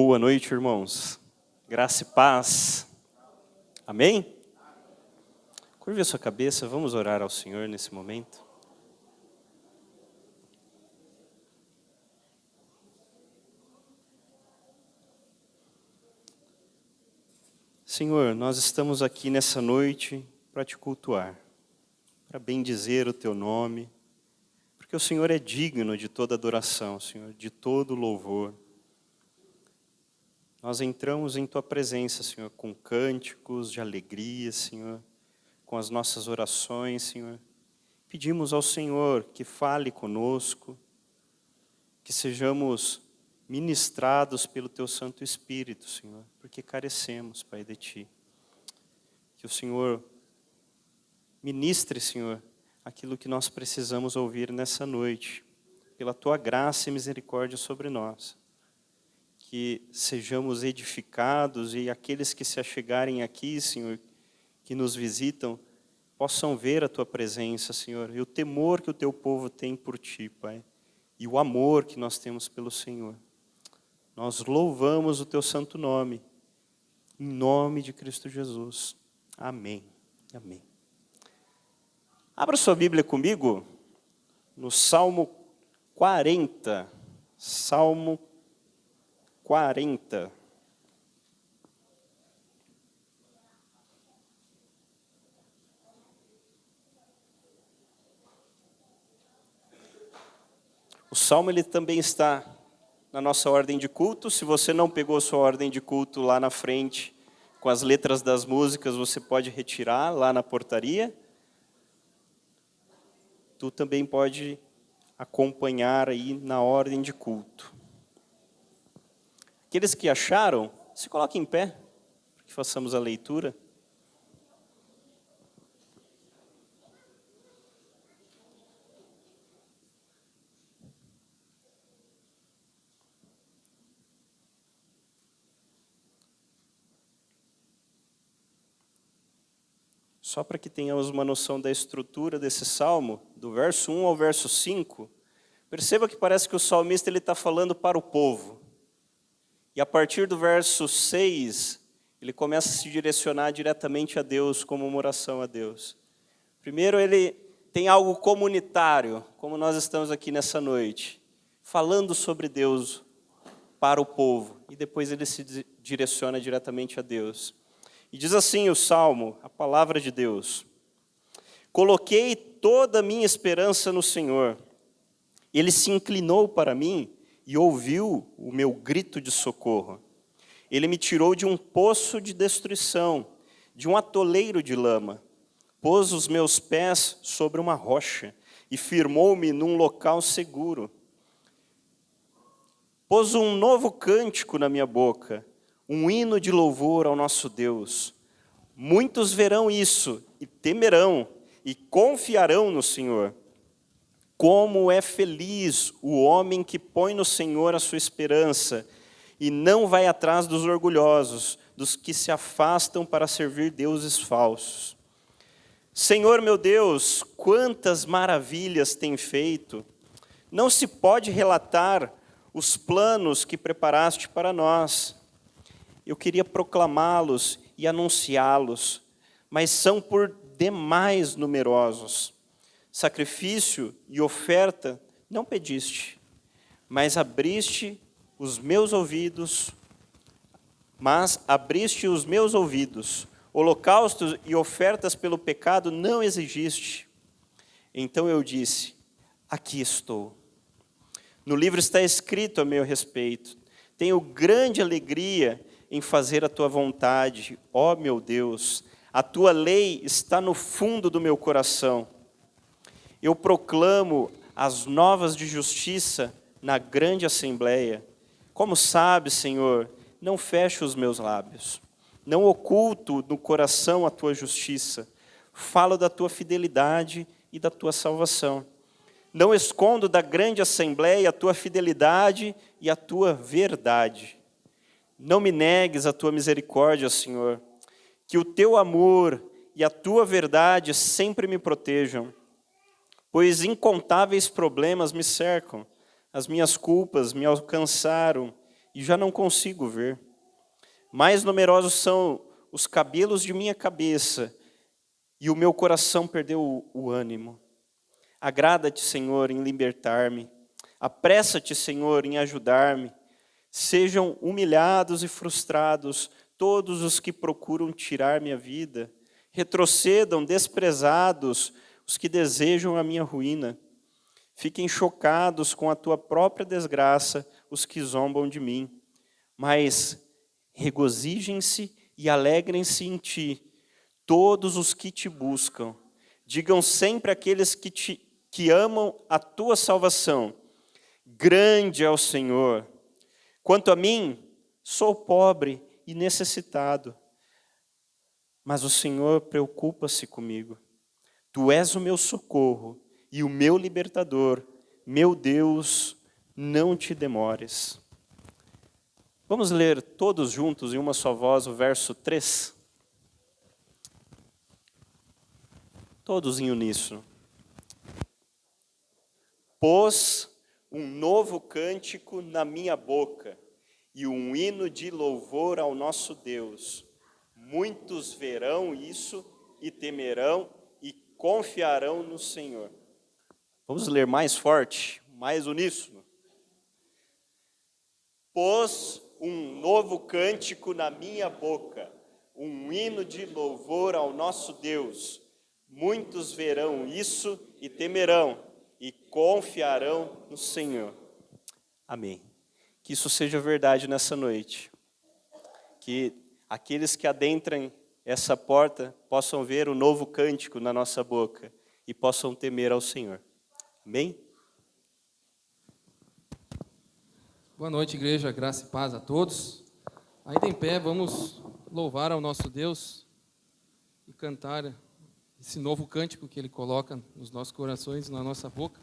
Boa noite, irmãos. Graça e paz. Amém? Curve a sua cabeça, vamos orar ao Senhor nesse momento. Senhor, nós estamos aqui nessa noite para te cultuar, para bendizer o teu nome, porque o Senhor é digno de toda adoração, Senhor, de todo louvor. Nós entramos em tua presença, Senhor, com cânticos de alegria, Senhor, com as nossas orações, Senhor. Pedimos ao Senhor que fale conosco, que sejamos ministrados pelo teu Santo Espírito, Senhor, porque carecemos, Pai, de ti. Que o Senhor ministre, Senhor, aquilo que nós precisamos ouvir nessa noite, pela tua graça e misericórdia sobre nós. Que sejamos edificados e aqueles que se achegarem aqui, Senhor, que nos visitam, possam ver a tua presença, Senhor, e o temor que o teu povo tem por ti, Pai, e o amor que nós temos pelo Senhor. Nós louvamos o teu santo nome, em nome de Cristo Jesus. Amém. Amém. Abra sua Bíblia comigo no Salmo 40. Salmo 40. O Salmo ele também está na nossa ordem de culto. Se você não pegou sua ordem de culto lá na frente, com as letras das músicas, você pode retirar lá na portaria. Tu também pode acompanhar aí na ordem de culto. Aqueles que acharam, se coloquem em pé, para que façamos a leitura. Só para que tenhamos uma noção da estrutura desse salmo, do verso 1 ao verso 5, perceba que parece que o salmista está falando para o povo. E a partir do verso 6, ele começa a se direcionar diretamente a Deus, como uma oração a Deus. Primeiro ele tem algo comunitário, como nós estamos aqui nessa noite, falando sobre Deus para o povo. E depois ele se direciona diretamente a Deus. E diz assim o Salmo, a palavra de Deus: coloquei toda a minha esperança no Senhor. Ele se inclinou para mim e ouviu o meu grito de socorro. Ele me tirou de um poço de destruição, de um atoleiro de lama. Pôs os meus pés sobre uma rocha e firmou-me num local seguro. Pôs um novo cântico na minha boca, um hino de louvor ao nosso Deus. Muitos verão isso e temerão e confiarão no Senhor. Como é feliz o homem que põe no Senhor a sua esperança e não vai atrás dos orgulhosos, dos que se afastam para servir deuses falsos. Senhor meu Deus, quantas maravilhas tem feito! Não se pode relatar os planos que preparaste para nós. Eu queria proclamá-los e anunciá-los, mas são por demais numerosos. Sacrifício e oferta não pediste, mas abriste os meus ouvidos. Holocaustos e ofertas pelo pecado não exigiste. Então eu disse: aqui estou. No livro está escrito a meu respeito: tenho grande alegria em fazer a tua vontade, ó meu Deus. A tua lei está no fundo do meu coração. Eu proclamo as novas de justiça na grande assembleia. Como sabes, Senhor, não fecho os meus lábios. Não oculto no coração a tua justiça. Falo da tua fidelidade e da tua salvação. Não escondo da grande assembleia a tua fidelidade e a tua verdade. Não me negues a tua misericórdia, Senhor. Que o teu amor e a tua verdade sempre me protejam. Pois incontáveis problemas me cercam, as minhas culpas me alcançaram e já não consigo ver. Mais numerosos são os cabelos de minha cabeça, e o meu coração perdeu o ânimo. Agrada-te, Senhor, em libertar-me. Apressa-te, Senhor, em ajudar-me. Sejam humilhados e frustrados todos os que procuram tirar minha vida. Retrocedam desprezados os que desejam a minha ruína. Fiquem chocados com a tua própria desgraça os que zombam de mim. Mas regozijem-se e alegrem-se em ti todos os que te buscam. Digam sempre àqueles que amam a tua salvação: grande é o Senhor. Quanto a mim, sou pobre e necessitado, mas o Senhor preocupa-se comigo. Tu és o meu socorro e o meu libertador. Meu Deus, não te demores. Vamos ler todos juntos em uma só voz o verso 3? Todos em uníssono. Pôs um novo cântico na minha boca e um hino de louvor ao nosso Deus. Muitos verão isso e temerão e confiarão no Senhor. Vamos ler mais forte, mais uníssono. Pôs um novo cântico na minha boca, um hino de louvor ao nosso Deus. Muitos verão isso e temerão e confiarão no Senhor. Amém. Que isso seja verdade nessa noite. Que aqueles que adentram essa porta possam ver o novo cântico na nossa boca e possam temer ao Senhor. Amém? Boa noite, igreja, graça e paz a todos. Ainda em pé, vamos louvar ao nosso Deus e cantar esse novo cântico que Ele coloca nos nossos corações, na nossa boca,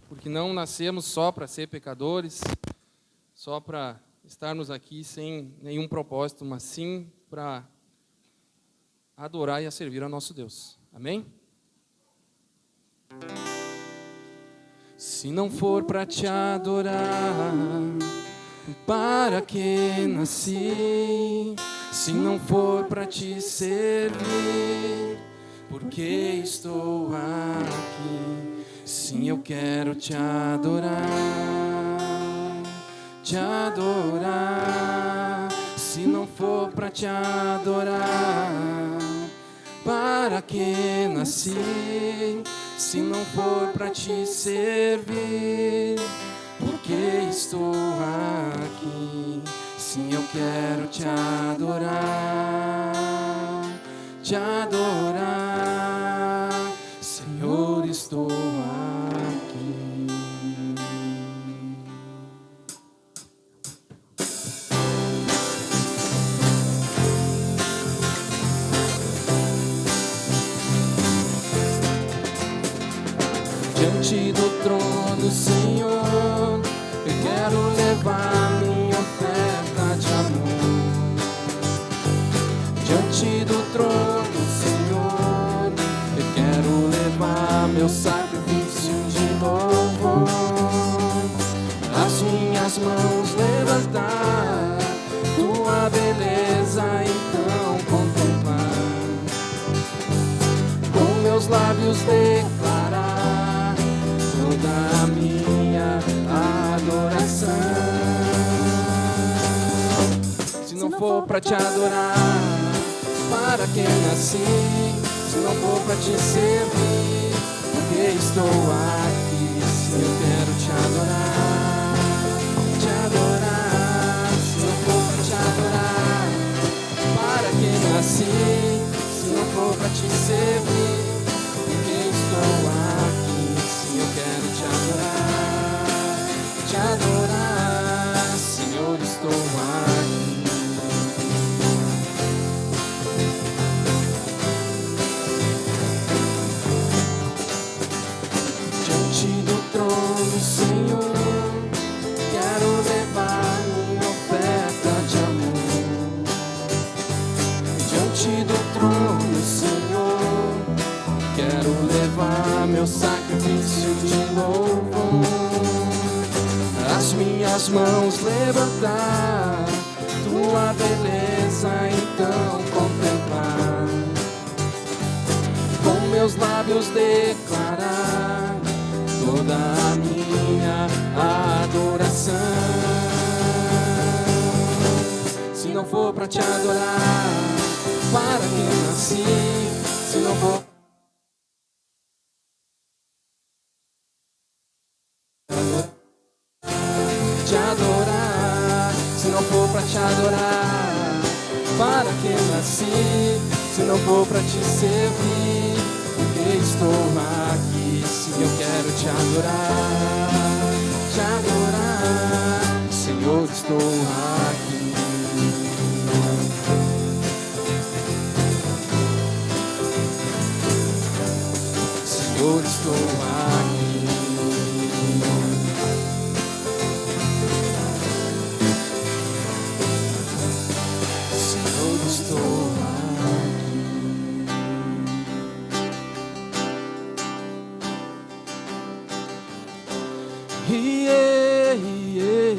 porque não nascemos só para ser pecadores, só para estarmos aqui sem nenhum propósito, mas sim para adorar e a servir ao nosso Deus. Amém? Se não for para te adorar, para que nasci? Se não for para te servir, por que estou aqui? Sim, eu quero te adorar, te adorar. Se não for para te adorar, para que nasci? Se não for para te servir, por que estou aqui? Sim, eu quero te adorar, te adorar. Senhor, estou aqui. Diante do trono, Senhor, eu quero levar minha oferta de amor. Diante do trono, Senhor, eu quero levar meu sacrifício de louvor. As minhas mãos levantar, tua beleza então contemplar. Com meus lábios declarar toda a minha adoração. Se não for para te adorar, para que nasci? Se não for para te servir, porque estou aqui? Se eu quero te adorar, te adorar. Se não for para te adorar, para que nasci? Se não for para te servir, porque estou aqui? Se eu quero te adorar, Senhor, estou aqui. Diante do trono, Senhor, quero levar minha oferta de amor. Diante do trono, Senhor, quero levar meu sacrifício de louvor. As minhas mãos levantar, tua beleza então contemplar, com meus lábios declarar toda a minha adoração. Se não for pra te adorar, para que nasci? Se não for te adorar, se não for pra te adorar, para que nasci? Se não for pra te servir, porque estou aqui? Se eu quero te adorar, Senhor, estou aqui. Senhor, estou aqui. Senhor, estou aqui. Yeah, yeah,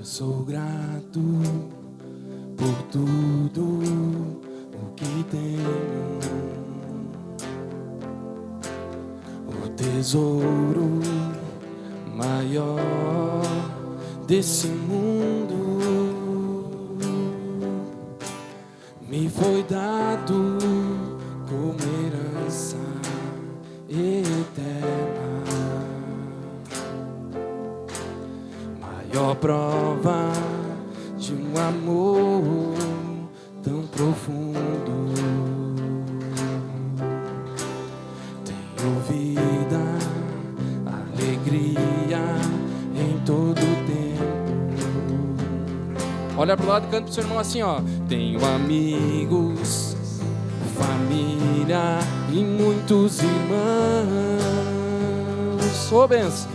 eu sou grato por tudo o que tenho, o tesouro maior desse mundo me foi dado como herança eterna. Maior prova de um amor tão profundo. Tenho vida, alegria em todo tempo. Olha pro lado e canta pro seu irmão assim, ó. Tenho amigos, família e muitos irmãos. Ô benção!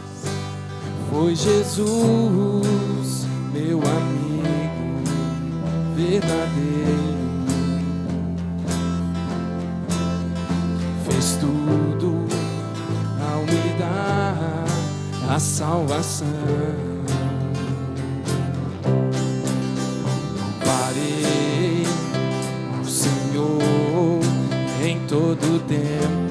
Foi Jesus, meu amigo verdadeiro. Fez tudo ao me dar a salvação. Louvarei ao Senhor em todo tempo.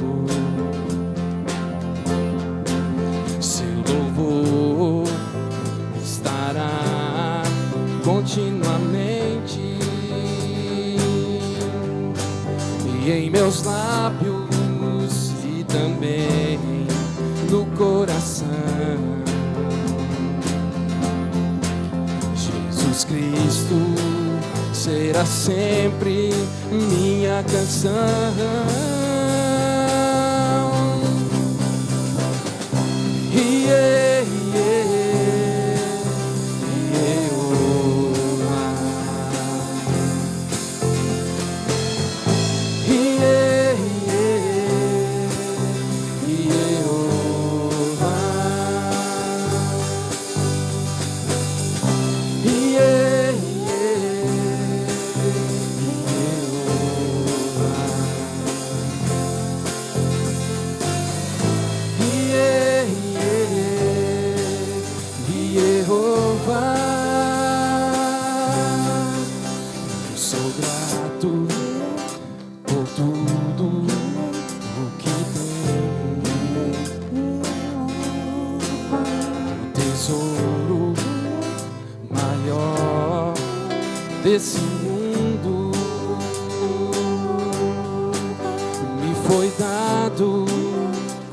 Continuamente e em meus lábios e também no coração. Jesus Cristo será sempre minha canção. Desse mundo me foi dado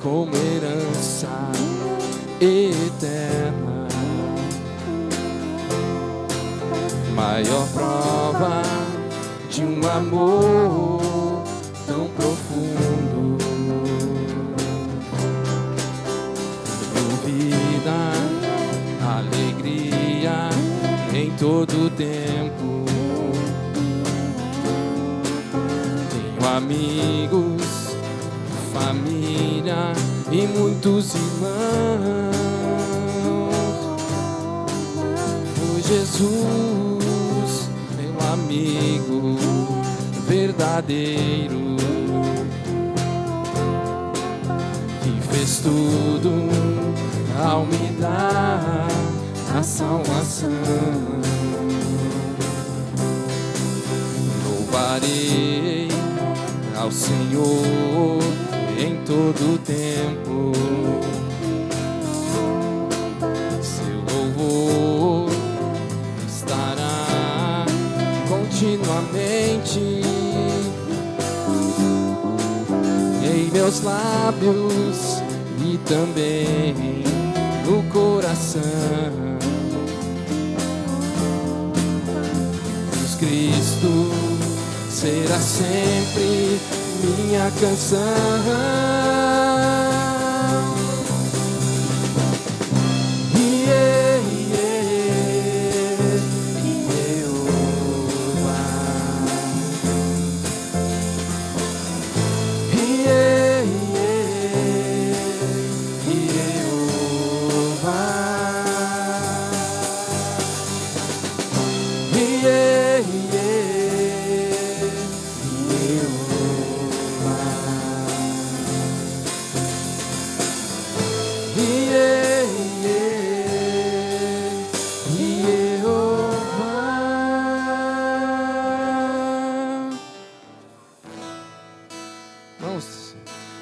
como herança eterna. maior prova de um amor tão profundo. Tenho vida, alegria em todo tempo. Tenho amigos, família e muitos irmãos. Foi Jesus, meu amigo verdadeiro, que fez tudo ao me dar a salvação. Louvarei ao Senhor em todo tempo. Seu louvor estará continuamente em meus lábios e também no coração. Jesus Cristo será sempre minha canção.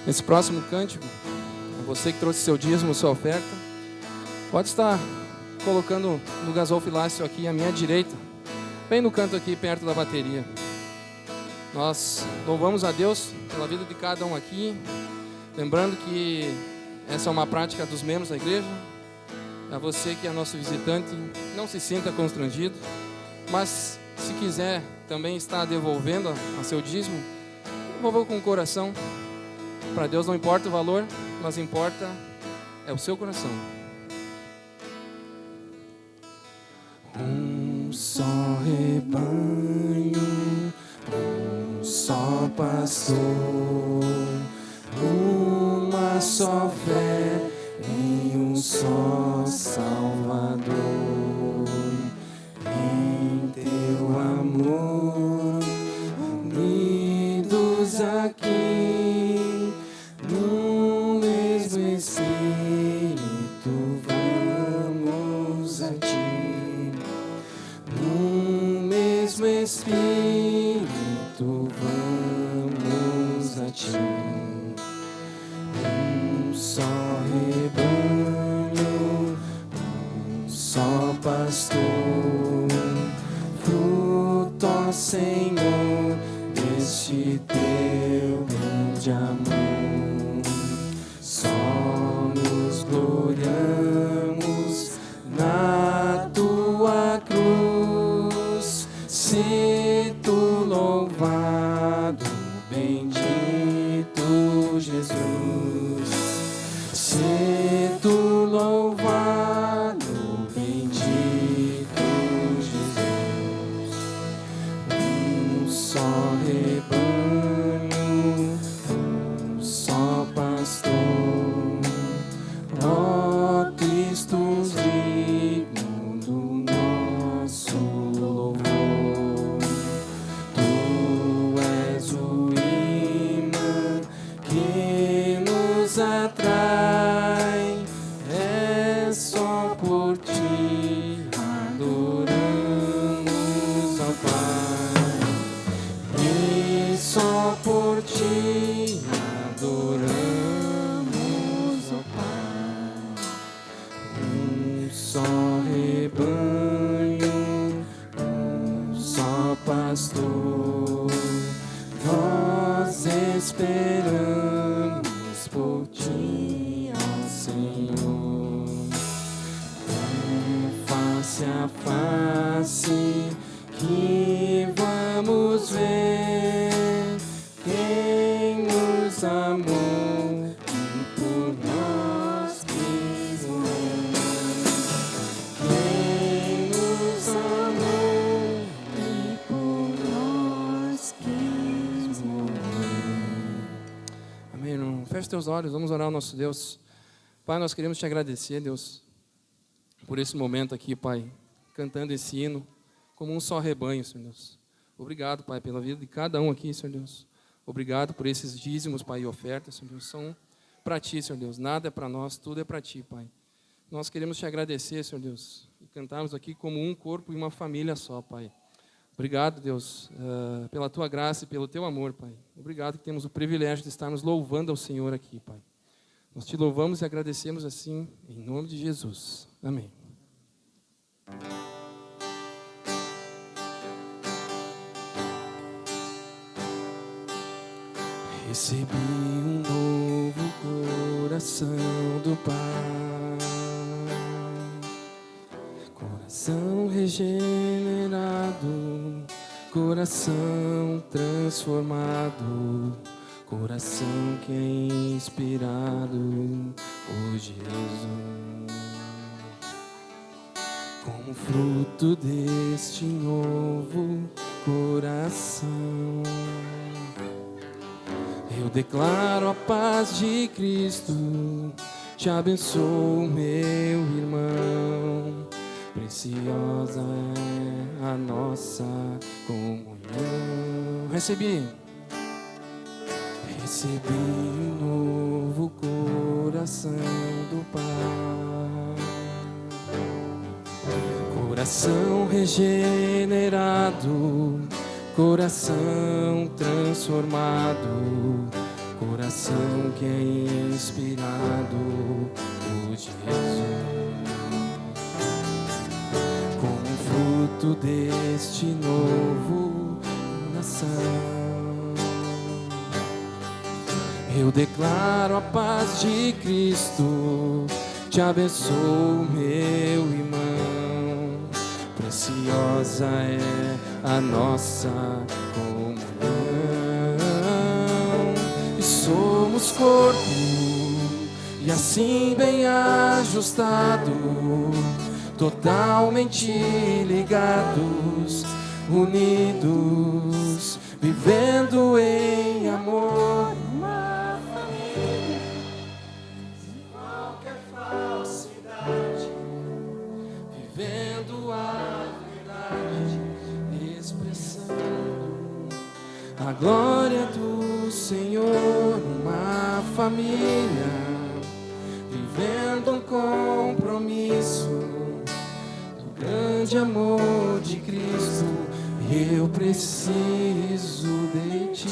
Esse próximo cântico, você que trouxe seu dízimo, sua oferta, pode estar colocando no gasofilácio aqui à minha direita, bem no canto aqui, perto da bateria. Nós louvamos a Deus pela vida de cada um aqui, lembrando que essa é uma prática dos membros da igreja. A você que é nosso visitante, não se sinta constrangido, mas se quiser também estar devolvendo a seu dízimo, devolva com o coração. Para Deus não importa o valor, mas importa é o seu coração. Um só rebanho, um só pastor, uma só fé em um só Salvador. Em teu amor, unidos aqui, no mesmo Espírito, vamos a ti. No mesmo Espírito, vamos a ti. Um só rebanho, um só pastor, fruto, ó Senhor, deste teu grande amor. Só nos gloriamos na tua cruz, se tu louvado, bendito Jesus. Se tu louvado, bendito Jesus. Um só rebanho, um só pastor, ó Cristo digno do nosso louvor. Tu és o imã que nos atrai, é só por ti adoramos ao Pai, e só por ti adoramos ao Pai. Um só rebanho, um só pastor, nós esperamos por ti, ó Senhor. Face a face e por nós quis morrer. Quem nos amou E por nós quis morrer. Amém, irmão. Feche teus olhos, vamos orar ao nosso Deus. Pai, nós queremos te agradecer, Deus, por esse momento aqui, Pai, cantando esse hino como um só rebanho, Senhor Deus. Obrigado, Pai, pela vida de cada um aqui, Senhor Deus. Obrigado por esses dízimos, Pai, e ofertas, Senhor Deus. São para Ti, Senhor Deus. Nada é para nós, tudo é para Ti, Pai. Nós queremos te agradecer, Senhor Deus, e cantarmos aqui como um corpo e uma família só, Pai. Obrigado, Deus, pela Tua graça e pelo Teu amor, Pai. Obrigado que temos o privilégio de estarmos louvando ao Senhor aqui, Pai. Nós Te louvamos e agradecemos assim, em nome de Jesus. Amém. Recebi um novo coração do Pai, coração regenerado, coração transformado, coração que é inspirado por Jesus. Como fruto deste novo coração, eu declaro a paz de Cristo, te abençoo, meu irmão. Preciosa é a nossa comunhão. Recebi um novo coração do Pai, coração regenerado, coração transformado, coração que é inspirado por Jesus. Como fruto deste novo coração, eu declaro a paz de Cristo, te abençoo, meu irmão. Preciosa é a nossa comunhão, e somos corpo, e assim bem ajustado, totalmente ligados, unidos, vivendo em amor. Uma família. Qualquer falsidade, vivendo a verdade, expressando a glória do Senhor. Uma família, vivendo um compromisso do grande amor de Cristo. Eu preciso de Ti,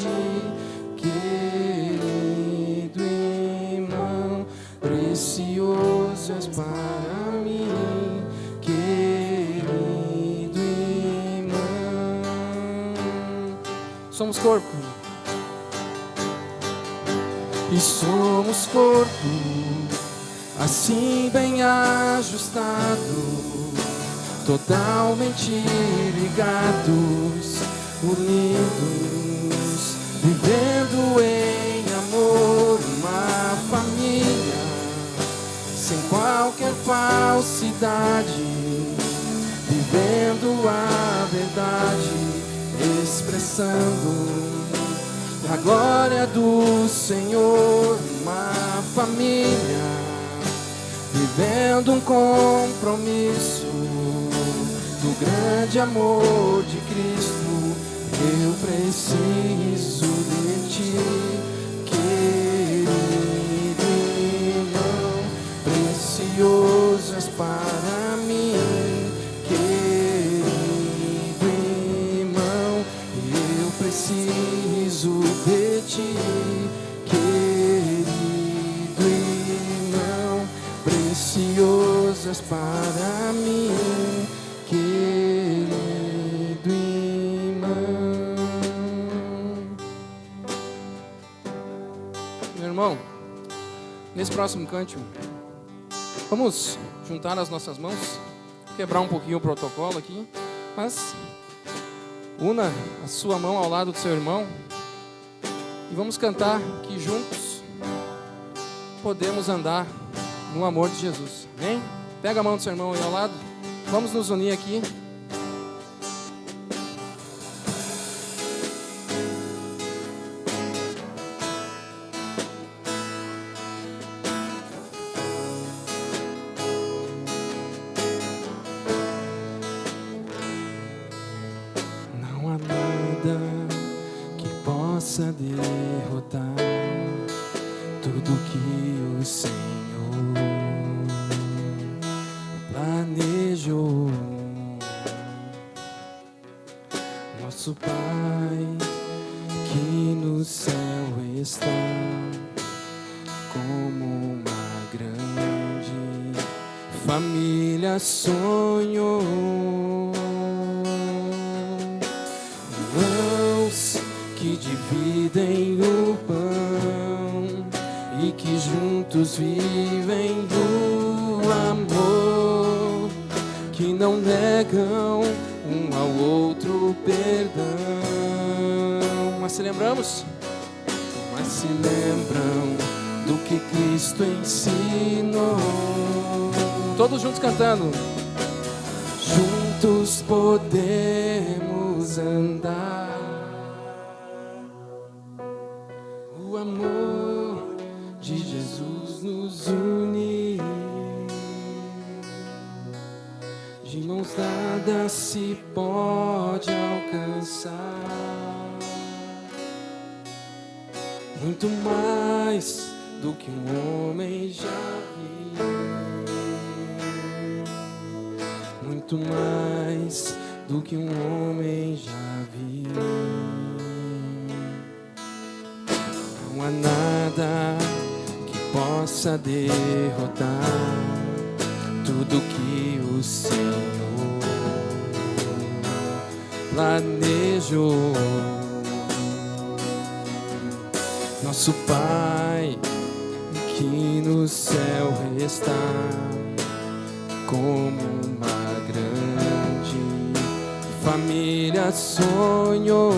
querido irmão, precioso és para mim, querido irmão. Somos corpo, e somos corpo, assim bem ajustado, totalmente ligados, unidos, vivendo em amor. Uma família sem qualquer falsidade, vivendo a verdade, expressando a glória do Senhor. Uma família, vivendo um compromisso do grande amor de Cristo. Eu preciso de Ti, querido irmão, precioso és para mim, querido irmão. Eu preciso de Ti, querido irmão, precioso és para mim, querido irmão. Meu irmão, nesse próximo cântico, vamos juntar as nossas mãos, quebrar um pouquinho o protocolo aqui, mas una a sua mão ao lado do seu irmão e vamos cantar aqui juntos podemos andar no amor de Jesus. Amém? Pega a mão do seu irmão aí ao lado. Vamos nos unir aqui. Não há nada que possa derrotar tudo que o Senhor planejou. Nosso Pai que no céu está, como uma grande família sonhou. Mãos que dividem o pão e que juntos vivem o amor, que não negam um ao outro perdão. Mas se lembram do que Cristo ensinou. Todos juntos cantando. Juntos podemos andar. O amor de Jesus nos une. De mãos dadas se pode alcançar muito mais do que um homem já viu. Muito mais do que um homem já viu. Não há nada que possa derrotar tudo que o Senhor planejou. Nosso Pai que no céu está, como uma grande família sonhou.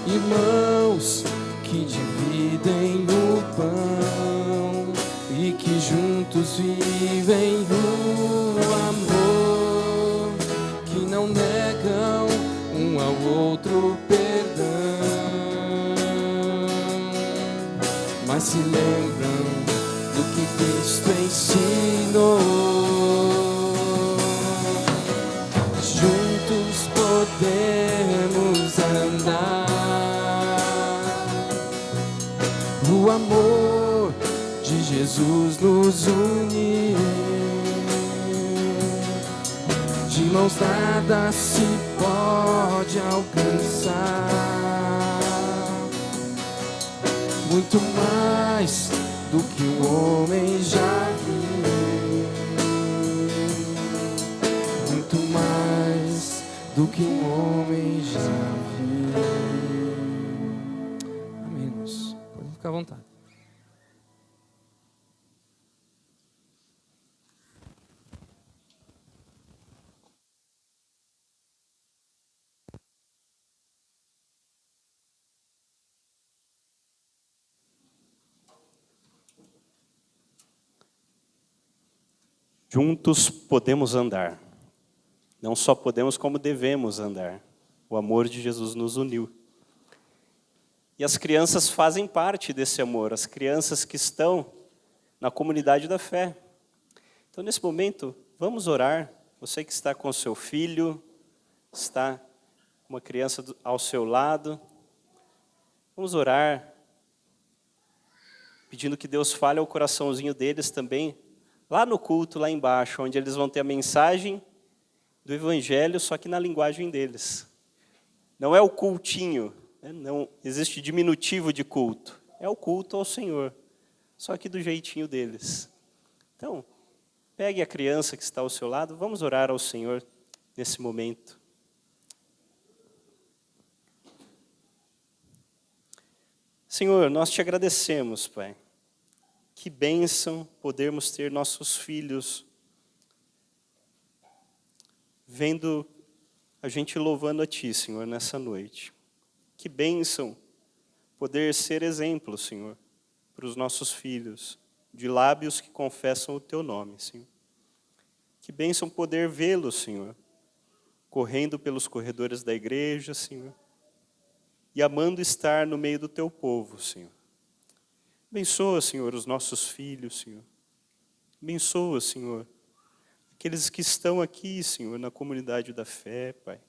Irmãos que dividem o pão e que juntos vivem o amor, que não negam um ao outro perdão, mas se lembram do que Cristo ensinou. Juntos podemos andar. O amor de Jesus nos une. De mãos dadas se pode alcançar muito mais do que o homem já viu. Muito mais do que um homem já viu. Amém, irmãos. Podem ficar à vontade. Juntos podemos andar. Não só podemos, como devemos andar. O amor de Jesus nos uniu. E as crianças fazem parte desse amor, as crianças que estão na comunidade da fé. Então, nesse momento, vamos orar. Você que está com o seu filho, está com uma criança ao seu lado. Vamos orar, pedindo que Deus fale ao coraçãozinho deles também, lá no culto, lá embaixo, onde eles vão ter a mensagem do Evangelho, só que na linguagem deles. Não é o cultinho, né? Não existe diminutivo de culto. É o culto ao Senhor, só que do jeitinho deles. Então, pegue a criança que está ao seu lado, vamos orar ao Senhor nesse momento. Senhor, nós te agradecemos, Pai. Que bênção podermos ter nossos filhos vendo a gente louvando a Ti, Senhor, nessa noite. Que bênção poder ser exemplo, Senhor, para os nossos filhos, de lábios que confessam o Teu nome, Senhor. Que bênção poder vê-los, Senhor, correndo pelos corredores da igreja, Senhor, e amando estar no meio do Teu povo, Senhor. Abençoa, Senhor, os nossos filhos, Senhor. Abençoa, Senhor, aqueles que estão aqui, Senhor, na comunidade da fé, Pai.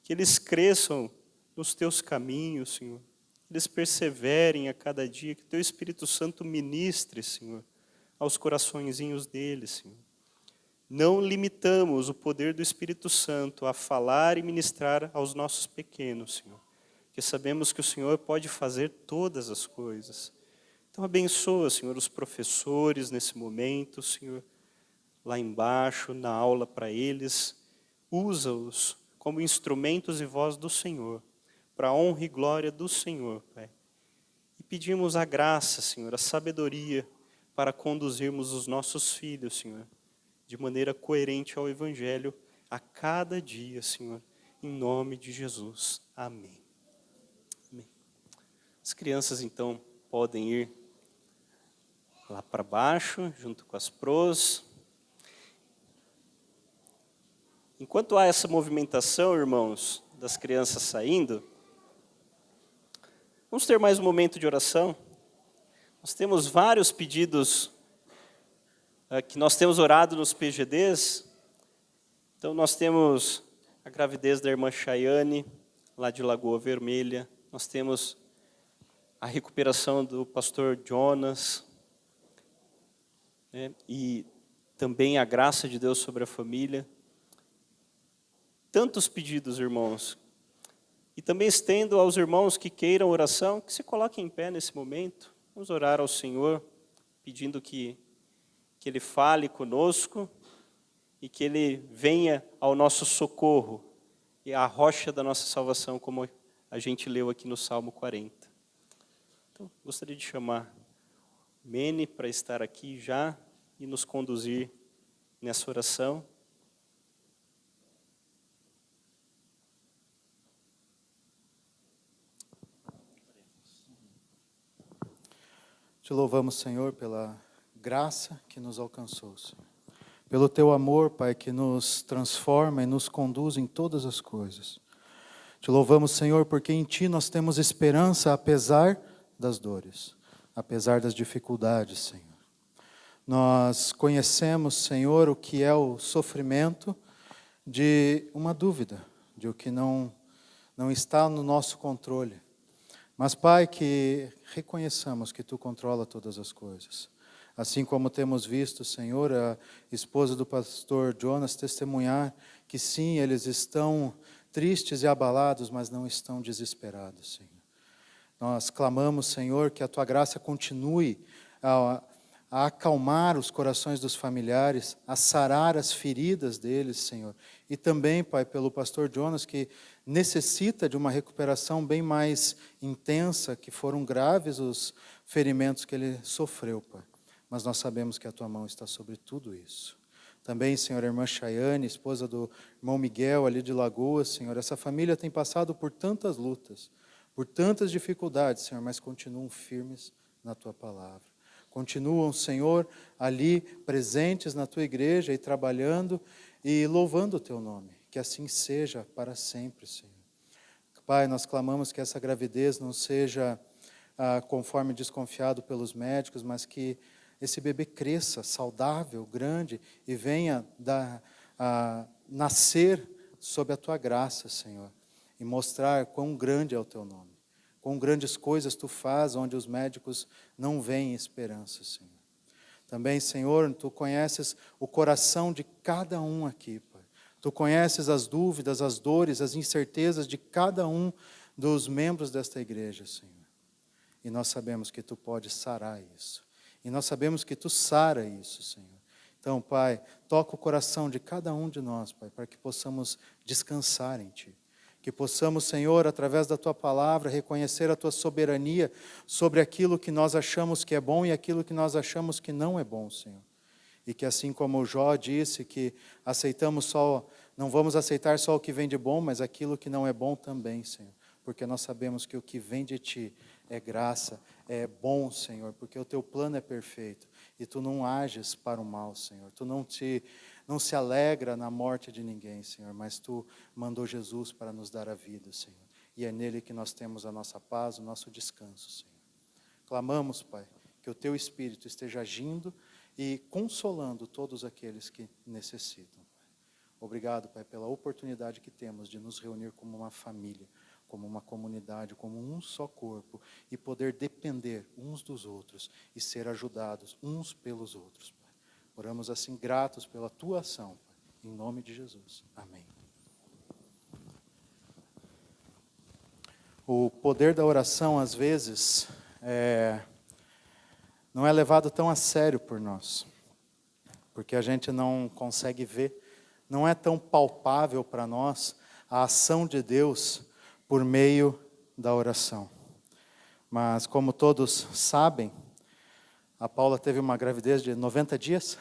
Que eles cresçam nos Teus caminhos, Senhor. Que eles perseverem a cada dia, que Teu Espírito Santo ministre, Senhor, aos coraçõezinhos deles, Senhor. Não limitamos o poder do Espírito Santo a falar e ministrar aos nossos pequenos, Senhor. Porque sabemos que o Senhor pode fazer todas as coisas. Então abençoa, Senhor, os professores nesse momento, Senhor, lá embaixo, na aula para eles. Usa-os como instrumentos e voz do Senhor, para a honra e glória do Senhor, Pai. E pedimos a graça, Senhor, a sabedoria para conduzirmos os nossos filhos, Senhor, de maneira coerente ao Evangelho a cada dia, Senhor, em nome de Jesus. Amém. Amém. As crianças, então, podem ir lá para baixo, junto com as pros. Enquanto há essa movimentação, irmãos, das crianças saindo, vamos ter mais um momento de oração. Nós temos vários pedidos que nós temos orado nos PGDs. Então nós temos a gravidez da irmã Chayane, lá de Lagoa Vermelha. Nós temos a recuperação do pastor Jonas, né? E também a graça de Deus sobre a família. Tantos pedidos, irmãos. E também estendo aos irmãos que queiram oração, que se coloquem em pé nesse momento. Vamos orar ao Senhor, pedindo que Ele fale conosco e que Ele venha ao nosso socorro e à rocha da nossa salvação, como a gente leu aqui no Salmo 40. Então, gostaria de chamar o Mene para estar aqui já e nos conduzir nessa oração. Te louvamos, Senhor, pela graça que nos alcançou, Senhor. Pelo Teu amor, Pai, que nos transforma e nos conduz em todas as coisas. Te louvamos, Senhor, porque em Ti nós temos esperança apesar das dores, apesar das dificuldades, Senhor. Nós conhecemos, Senhor, o que é o sofrimento de uma dúvida, de o que não está no nosso controle. Mas, Pai, que reconheçamos que Tu controla todas as coisas. Assim como temos visto, Senhor, a esposa do pastor Jonas testemunhar que sim, eles estão tristes e abalados, mas não estão desesperados, Senhor. Nós clamamos, Senhor, que a Tua graça continue a acalmar os corações dos familiares, a sarar as feridas deles, Senhor. E também, Pai, pelo pastor Jonas, que necessita de uma recuperação bem mais intensa, que foram graves os ferimentos que ele sofreu, Pai. Mas nós sabemos que a Tua mão está sobre tudo isso. Também, Senhor, a irmã Chayane, esposa do irmão Miguel, ali de Lagoas, Senhor, essa família tem passado por tantas lutas, por tantas dificuldades, Senhor, mas continuam firmes na Tua palavra. Continuam, Senhor, ali presentes na Tua igreja e trabalhando e louvando o Teu nome. Que assim seja para sempre, Senhor. Pai, nós clamamos que essa gravidez não seja conforme desconfiado pelos médicos, mas que esse bebê cresça saudável, grande e venha nascer sob a Tua graça, Senhor. E mostrar quão grande é o Teu nome. Quão grandes coisas Tu faz onde os médicos não veem esperança, Senhor. Também, Senhor, Tu conheces o coração de cada um aqui, Pai. Tu conheces as dúvidas, as dores, as incertezas de cada um dos membros desta igreja, Senhor. E nós sabemos que Tu podes sarar isso. E nós sabemos que Tu sara isso, Senhor. Então, Pai, toca o coração de cada um de nós, Pai, para que possamos descansar em Ti. Que possamos, Senhor, através da Tua palavra, reconhecer a Tua soberania sobre aquilo que nós achamos que é bom e aquilo que nós achamos que não é bom, Senhor. E que assim como o Jó disse que não vamos aceitar só o que vem de bom, mas aquilo que não é bom também, Senhor. Porque nós sabemos que o que vem de Ti é graça, é bom, Senhor, porque o teu plano é perfeito. E tu não ages para o mal, Senhor. Tu não se alegra na morte de ninguém, Senhor, mas tu mandou Jesus para nos dar a vida, Senhor. E é nele que nós temos a nossa paz, o nosso descanso, Senhor. Clamamos, Pai, que o teu Espírito esteja agindo e consolando todos aqueles que necessitam. Obrigado, Pai, pela oportunidade que temos de nos reunir como uma família, como uma comunidade, como um só corpo, e poder depender uns dos outros e ser ajudados uns pelos outros, Pai. Oramos assim gratos pela tua ação, Pai, em nome de Jesus. Amém. O poder da oração, às vezes, não é levado tão a sério por nós, porque a gente não consegue ver, não é tão palpável para nós a ação de Deus por meio da oração. Mas, como todos sabem, a Paula teve uma gravidez de 90 dias,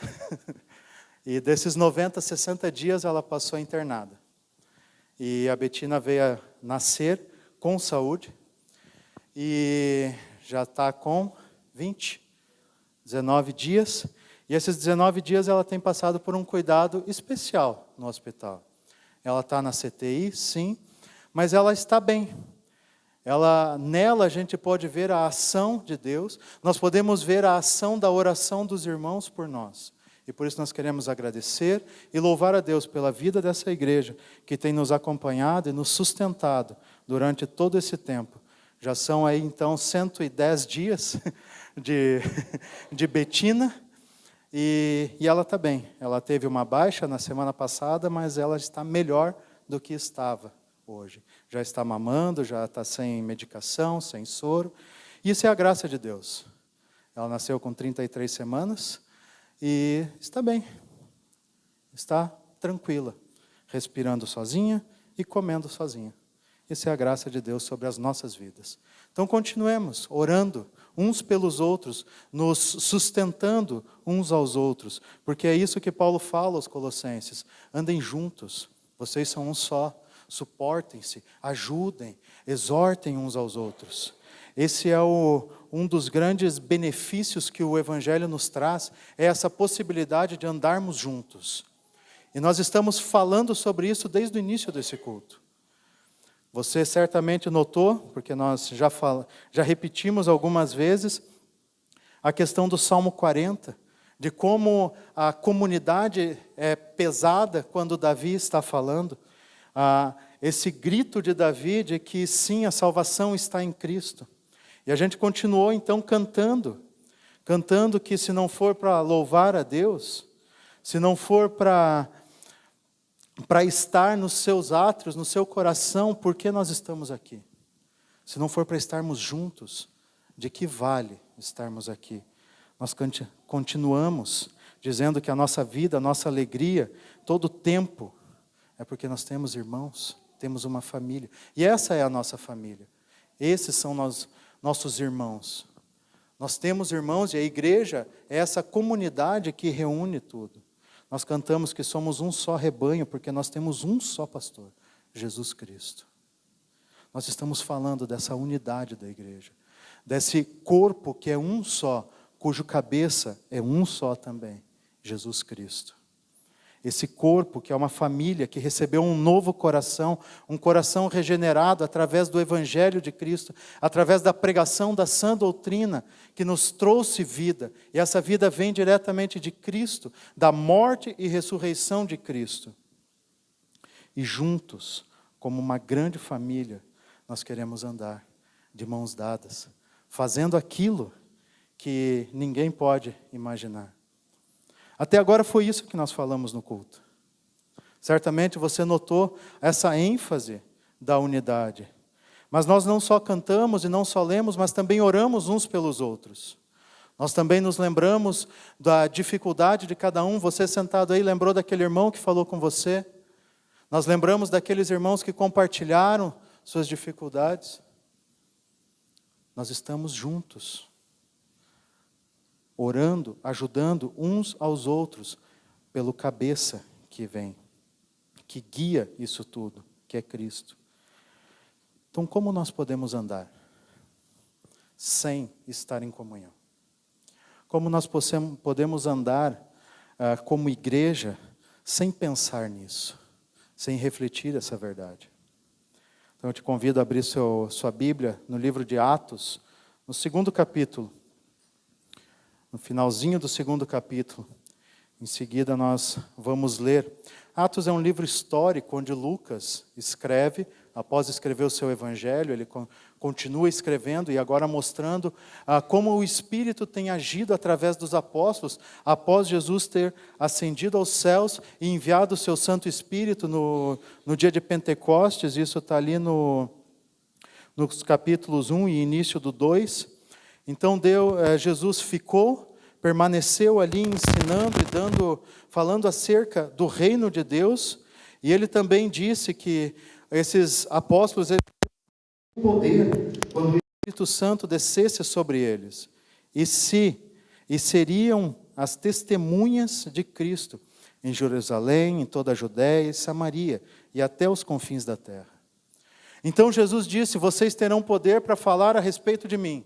e desses 90, 60 dias ela passou internada. E a Betina veio a nascer com saúde, e já está com 19 dias, e esses 19 dias ela tem passado por um cuidado especial no hospital. Ela está na CTI, sim, mas ela está bem. Nela a gente pode ver a ação de Deus, nós podemos ver a ação da oração dos irmãos por nós. E por isso nós queremos agradecer e louvar a Deus pela vida dessa igreja, que tem nos acompanhado e nos sustentado durante todo esse tempo. Já são aí então 110 dias de Betina, e ela está bem. Ela teve uma baixa na semana passada, mas ela está melhor do que estava hoje. Já está mamando, já está sem medicação, sem soro. Isso é a graça de Deus. Ela nasceu com 33 semanas e está bem. Está tranquila, respirando sozinha e comendo sozinha. Essa é a graça de Deus sobre as nossas vidas. Então continuemos orando uns pelos outros, nos sustentando uns aos outros, porque é isso que Paulo fala aos Colossenses: andem juntos, vocês são um só, suportem-se, ajudem, exortem uns aos outros. Esse é um dos grandes benefícios que o Evangelho nos traz, é essa possibilidade de andarmos juntos. E nós estamos falando sobre isso desde o início desse culto. Você certamente notou, porque nós já repetimos algumas vezes, a questão do Salmo 40, de como a comunidade é pesada quando Davi está falando. Esse grito de Davi de que sim, a salvação está em Cristo. E a gente continuou então cantando que se não for para louvar a Deus, se não for para estar nos seus átrios, no seu coração, por que nós estamos aqui? Se não for para estarmos juntos, de que vale estarmos aqui? Nós continuamos dizendo que a nossa vida, a nossa alegria, todo o tempo, é porque nós temos irmãos, temos uma família. E essa é a nossa família. Esses são nossos irmãos. Nós temos irmãos e a igreja é essa comunidade que reúne tudo. Nós cantamos que somos um só rebanho, porque nós temos um só pastor, Jesus Cristo. Nós estamos falando dessa unidade da igreja, desse corpo que é um só, cujo cabeça é um só também, Jesus Cristo. Esse corpo que é uma família que recebeu um novo coração, um coração regenerado através do Evangelho de Cristo, através da pregação da sã doutrina, que nos trouxe vida. E essa vida vem diretamente de Cristo, da morte e ressurreição de Cristo. E juntos, como uma grande família, nós queremos andar de mãos dadas, fazendo aquilo que ninguém pode imaginar. Até agora foi isso que nós falamos no culto. Certamente você notou essa ênfase da unidade. Mas nós não só cantamos e não só lemos, mas também oramos uns pelos outros. Nós também nos lembramos da dificuldade de cada um. Você sentado aí lembrou daquele irmão que falou com você? Nós lembramos daqueles irmãos que compartilharam suas dificuldades. Nós estamos juntos, orando, ajudando uns aos outros, pelo cabeça que vem, que guia isso tudo, que é Cristo. Então, como nós podemos andar? sem estar em comunhão? Como nós podemos andar como igreja sem pensar nisso, sem refletir essa verdade? Então eu te convido a abrir sua Bíblia no livro de Atos, no 2º capítulo, no finalzinho do 2º capítulo. Em seguida nós vamos ler. Atos é um livro histórico onde Lucas escreve, após escrever o seu evangelho, ele continua escrevendo e agora mostrando como o Espírito tem agido através dos apóstolos, após Jesus ter ascendido aos céus e enviado o seu Santo Espírito no dia de Pentecostes. Isso está ali nos capítulos 1 e início do 2. Então Jesus permaneceu ali ensinando e falando acerca do reino de Deus, e ele também disse que esses apóstolos tinham poder quando o Espírito Santo descesse sobre eles, e seriam as testemunhas de Cristo em Jerusalém, em toda a Judéia e Samaria, e até os confins da terra. Então Jesus disse: vocês terão poder para falar a respeito de mim.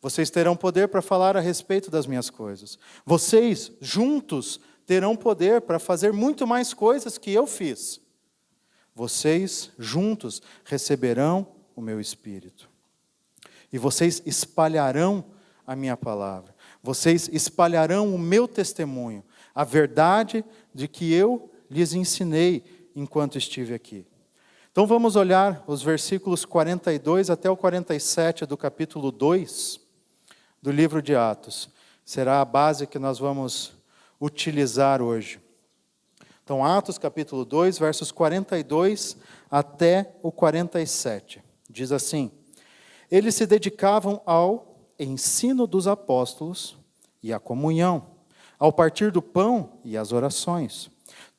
Vocês terão poder para falar a respeito das minhas coisas. Vocês, juntos, terão poder para fazer muito mais coisas que eu fiz. Vocês, juntos, receberão o meu Espírito. E vocês espalharão a minha palavra. Vocês espalharão o meu testemunho, a verdade de que eu lhes ensinei enquanto estive aqui. Então vamos olhar os versículos 42 até o 47 do capítulo 2 do livro de Atos. Será a base que nós vamos utilizar hoje. Então, Atos capítulo 2, versos 42 até o 47. Diz assim: eles se dedicavam ao ensino dos apóstolos e à comunhão, ao partir do pão e às orações.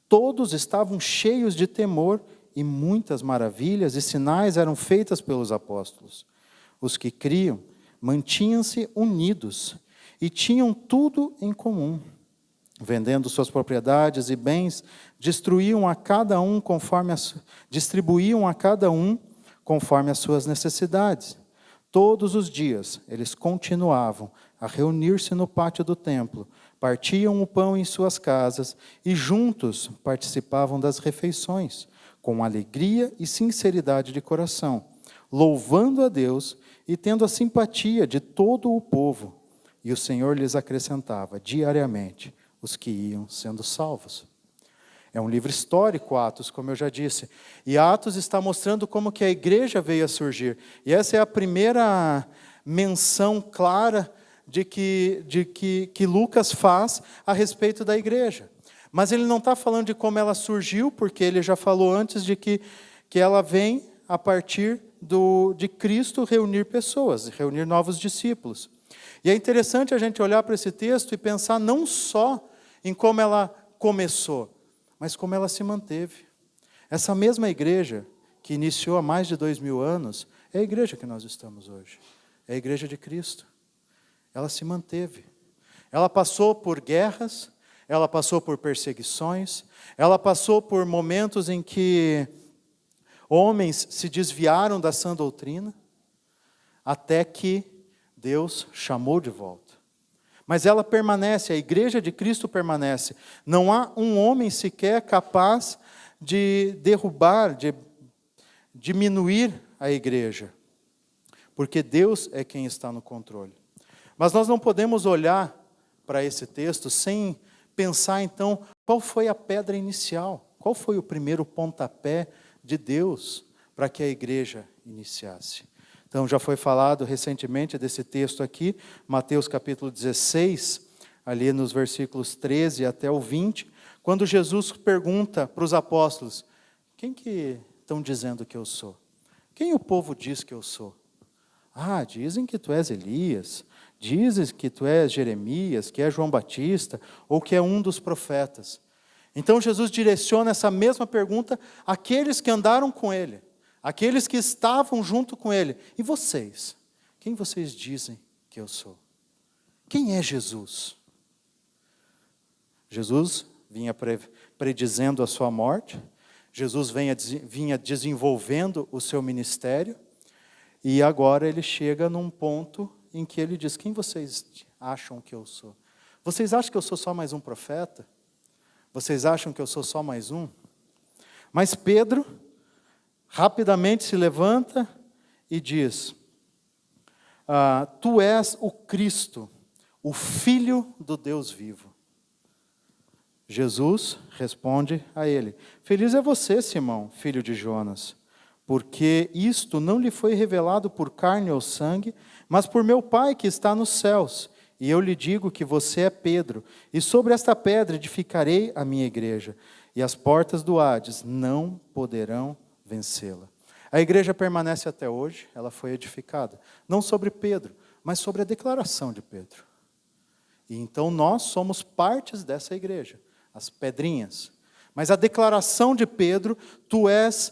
Todos estavam cheios de temor e muitas maravilhas e sinais eram feitas pelos apóstolos. Os que criam mantinham-se unidos e tinham tudo em comum. Vendendo suas propriedades e bens, distribuíam a cada um conforme as suas necessidades. Todos os dias eles continuavam a reunir-se no pátio do templo, partiam o pão em suas casas e juntos participavam das refeições, com alegria e sinceridade de coração, louvando a Deus e tendo a simpatia de todo o povo. E o Senhor lhes acrescentava diariamente os que iam sendo salvos. É um livro histórico, Atos, como eu já disse. E Atos está mostrando como que a igreja veio a surgir. E essa é a primeira menção clara de que Lucas faz a respeito da igreja. Mas ele não está falando de como ela surgiu, porque ele já falou antes de que ela vem a partir de Cristo reunir pessoas, reunir novos discípulos. E é interessante a gente olhar para esse texto e pensar não só em como ela começou, mas como ela se manteve. Essa mesma igreja que iniciou há mais de 2000 anos, é a igreja que nós estamos hoje. É a igreja de Cristo. Ela se manteve. Ela passou por guerras, ela passou por perseguições, ela passou por momentos em que homens se desviaram da sã doutrina, até que Deus chamou de volta. Mas ela permanece, a igreja de Cristo permanece. Não há um homem sequer capaz de derrubar, de diminuir a igreja, porque Deus é quem está no controle. Mas nós não podemos olhar para esse texto sem pensar, então, qual foi a pedra inicial? Qual foi o primeiro pontapé de Deus para que a igreja iniciasse? Então, já foi falado recentemente desse texto aqui, Mateus capítulo 16, ali nos versículos 13 até o 20, quando Jesus pergunta para os apóstolos: quem que estão dizendo que eu sou? Quem o povo diz que eu sou? Ah, dizem que tu és Elias, dizem que tu és Jeremias, que é João Batista, ou que é um dos profetas. Então Jesus direciona essa mesma pergunta àqueles que andaram com ele, àqueles que estavam junto com ele. E vocês? Quem vocês dizem que eu sou? Quem é Jesus? Jesus vinha predizendo a sua morte, Jesus vinha desenvolvendo o seu ministério, e agora ele chega num ponto em que ele diz: quem vocês acham que eu sou? Vocês acham que eu sou só mais um profeta? Vocês acham que eu sou só mais um? Mas Pedro rapidamente se levanta e diz: tu és o Cristo, o Filho do Deus vivo. Jesus responde a ele: feliz é você, Simão, filho de Jonas, porque isto não lhe foi revelado por carne ou sangue, mas por meu Pai que está nos céus. E eu lhe digo que você é Pedro, e sobre esta pedra edificarei a minha igreja, e as portas do Hades não poderão vencê-la. A igreja permanece até hoje, ela foi edificada, não sobre Pedro, mas sobre a declaração de Pedro. E então nós somos partes dessa igreja, as pedrinhas. Mas a declaração de Pedro: tu és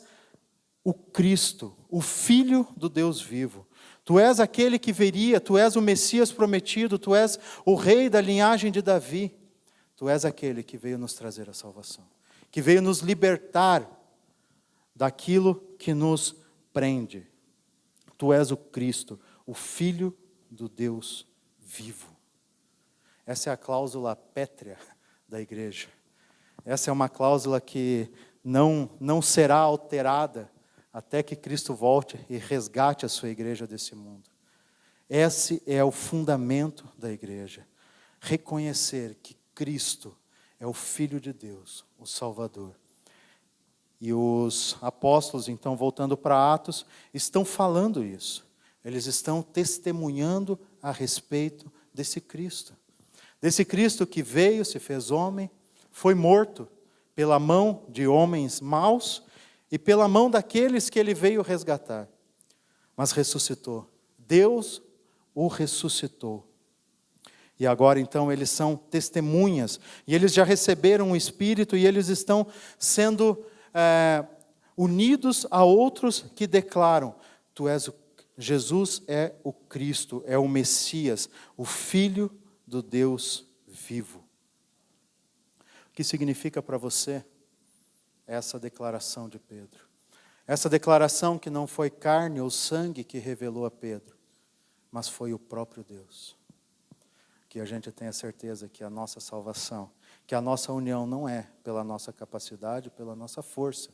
o Cristo, o Filho do Deus vivo. Tu és aquele que viria, tu és o Messias prometido, tu és o rei da linhagem de Davi. Tu és aquele que veio nos trazer a salvação, que veio nos libertar daquilo que nos prende. Tu és o Cristo, o Filho do Deus vivo. Essa é a cláusula pétrea da igreja. Essa é uma cláusula que não será alterada até que Cristo volte e resgate a sua igreja desse mundo. Esse é o fundamento da igreja. Reconhecer que Cristo é o Filho de Deus, o Salvador. E os apóstolos, então, voltando para Atos, estão falando isso. Eles estão testemunhando a respeito desse Cristo. Desse Cristo que veio, se fez homem, foi morto pela mão de homens maus e pela mão daqueles que ele veio resgatar. Mas ressuscitou. Deus o ressuscitou. E agora, então, eles são testemunhas. E eles já receberam o Espírito e eles estão sendo unidos a outros que declaram: Jesus é o Cristo, é o Messias, o Filho do Deus vivo. O que significa para você essa declaração de Pedro? Essa declaração que não foi carne ou sangue que revelou a Pedro, mas foi o próprio Deus. Que a gente tenha certeza que a nossa salvação, que a nossa união não é pela nossa capacidade, pela nossa força,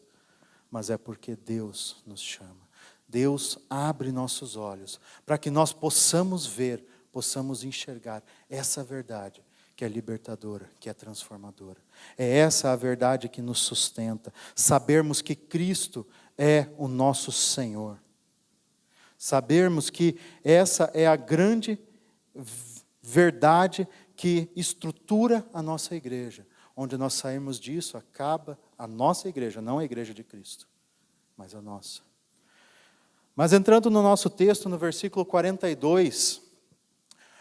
mas é porque Deus nos chama. Deus abre nossos olhos para que nós possamos ver, possamos enxergar essa verdade que é libertadora, que é transformadora. É essa a verdade que nos sustenta. Sabermos que Cristo é o nosso Senhor. Sabermos que essa é a grande verdade que estrutura a nossa igreja. Onde nós sairmos disso, acaba a nossa igreja, não a igreja de Cristo, mas a nossa. Mas entrando no nosso texto, no versículo 42,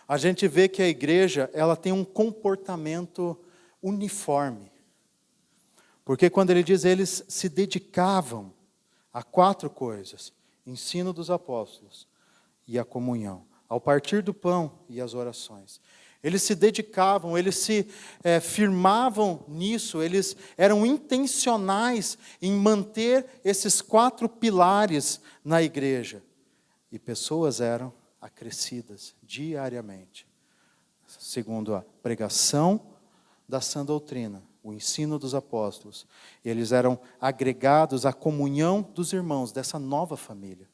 a gente vê que a igreja, ela tem um comportamento uniforme. Porque quando ele diz, eles se dedicavam a 4 coisas: ensino dos apóstolos e a comunhão, ao partir do pão e as orações. Eles se dedicavam, eles se firmavam nisso, eles eram intencionais em manter esses 4 pilares na igreja. E pessoas eram acrescidas diariamente, segundo a pregação da sã doutrina, o ensino dos apóstolos. Eles eram agregados à comunhão dos irmãos dessa nova família.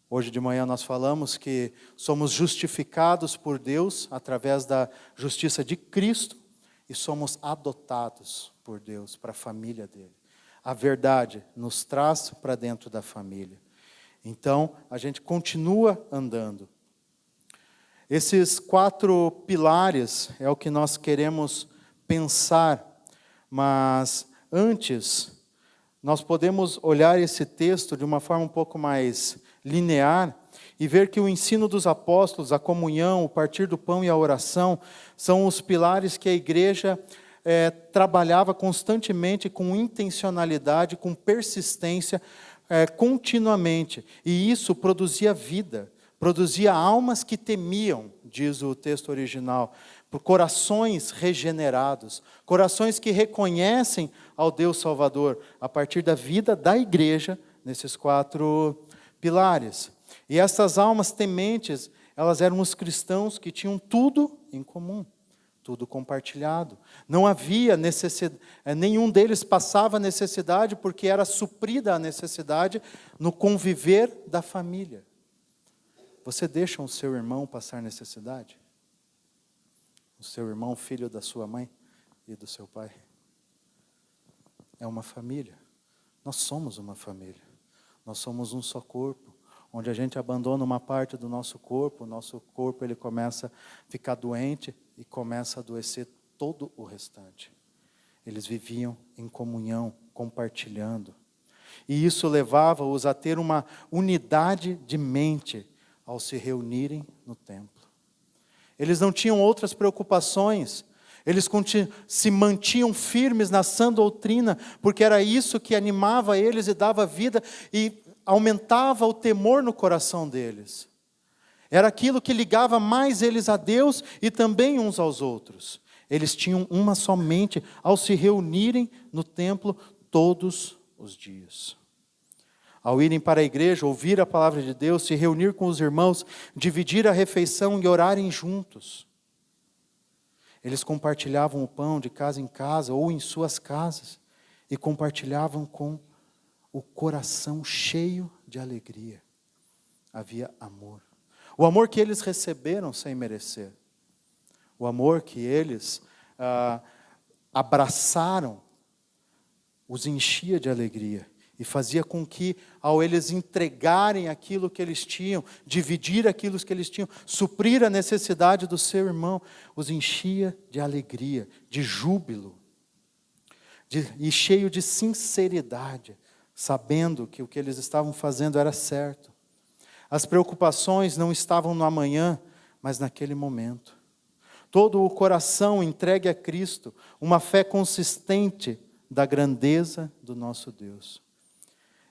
Hoje de manhã nós falamos que somos justificados por Deus através da justiça de Cristo e somos adotados por Deus para a família dele. A verdade nos traz para dentro da família. Então, a gente continua andando. Esses 4 pilares é o que nós queremos pensar, mas antes, nós podemos olhar esse texto de uma forma um pouco mais linear e ver que o ensino dos apóstolos, a comunhão, o partir do pão e a oração são os pilares que a igreja trabalhava constantemente com intencionalidade, com persistência, continuamente. E isso produzia vida, produzia almas que temiam, diz o texto original, por corações regenerados, corações que reconhecem ao Deus Salvador, a partir da vida da igreja, nesses 4 pilares. E essas almas tementes, Elas eram os cristãos que tinham tudo em comum, tudo compartilhado. Não havia necessidade, nenhum deles passava necessidade, porque era suprida a necessidade no conviver da família. Você deixa o seu irmão passar necessidade? O seu irmão, filho da sua mãe e do seu pai? É uma família. Nós somos uma família. Nós somos um só corpo. Onde a gente abandona uma parte do nosso corpo ele começa a ficar doente e começa a adoecer todo o restante. Eles viviam em comunhão, compartilhando. E isso levava-os a ter uma unidade de mente ao se reunirem no templo. Eles não tinham outras preocupações. Eles se mantinham firmes na sã doutrina, porque era isso que animava eles e dava vida e aumentava o temor no coração deles. Era aquilo que ligava mais eles a Deus e também uns aos outros. Eles tinham uma só mente ao se reunirem no templo todos os dias. Ao irem para a igreja, ouvir a palavra de Deus, se reunir com os irmãos, dividir a refeição e orarem juntos. Eles compartilhavam o pão de casa em casa ou em suas casas e compartilhavam com o coração cheio de alegria. Havia amor. O amor que eles receberam sem merecer. O amor que eles abraçaram os enchia de alegria. E fazia com que, ao eles entregarem aquilo que eles tinham, dividir aquilo que eles tinham, suprir a necessidade do seu irmão, os enchia de alegria, de júbilo, e cheio de sinceridade, sabendo que o que eles estavam fazendo era certo. As preocupações não estavam no amanhã, mas naquele momento. Todo o coração entregue a Cristo, uma fé consistente da grandeza do nosso Deus.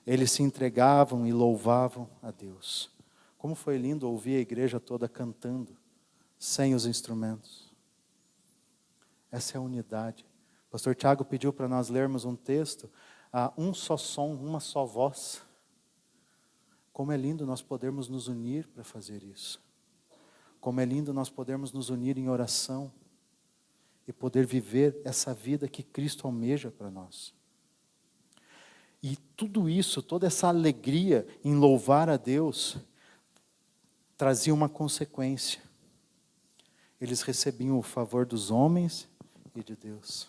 Eles se entregavam e louvavam a Deus. Como foi lindo ouvir a igreja toda cantando, sem os instrumentos. Essa é a unidade. O pastor Tiago pediu para nós lermos um texto, um só som, uma só voz. Como é lindo nós podermos nos unir para fazer isso. Como é lindo nós podermos nos unir em oração e poder viver essa vida que Cristo almeja para nós. E tudo isso, toda essa alegria em louvar a Deus, trazia uma consequência. Eles recebiam o favor dos homens e de Deus.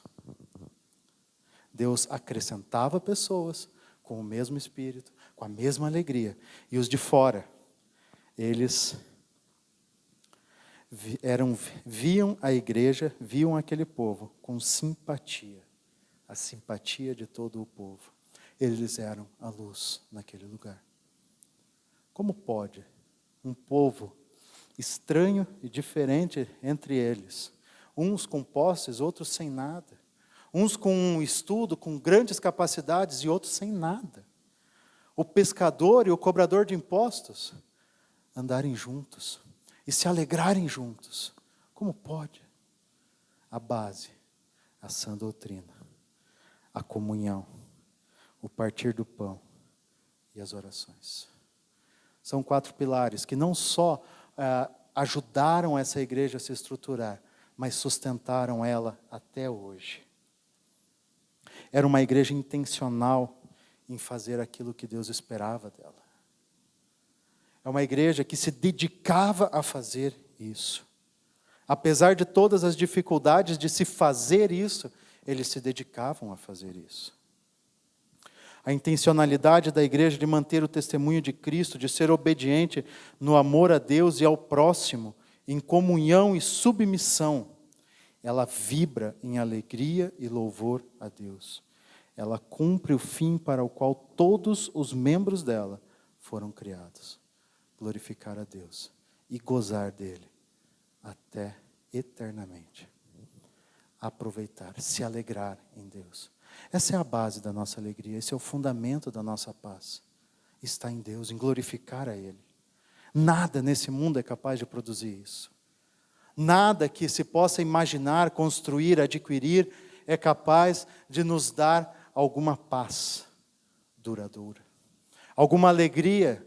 Deus acrescentava pessoas com o mesmo espírito, com a mesma alegria. E os de fora, eles viam a igreja, viam aquele povo com simpatia. A simpatia de todo o povo. Eles eram a luz naquele lugar. Como pode um povo estranho e diferente entre eles, uns com posses, outros sem nada, uns com um estudo, com grandes capacidades e outros sem nada, o pescador e o cobrador de impostos, andarem juntos e se alegrarem juntos? Como pode? A base, a sã doutrina, a comunhão, o partir do pão e as orações. São 4 pilares que não só ajudaram essa igreja a se estruturar, mas sustentaram ela até hoje. Era uma igreja intencional em fazer aquilo que Deus esperava dela. É uma igreja que se dedicava a fazer isso. Apesar de todas as dificuldades de se fazer isso, eles se dedicavam a fazer isso. A intencionalidade da igreja de manter o testemunho de Cristo, de ser obediente no amor a Deus e ao próximo, em comunhão e submissão, ela vibra em alegria e louvor a Deus. Ela cumpre o fim para o qual todos os membros dela foram criados. Glorificar a Deus e gozar dele até eternamente. Aproveitar, se alegrar em Deus. Essa é a base da nossa alegria, esse é o fundamento da nossa paz. Está em Deus, em glorificar a Ele. Nada nesse mundo é capaz de produzir isso. Nada que se possa imaginar, construir, adquirir, é capaz de nos dar alguma paz duradoura. Alguma alegria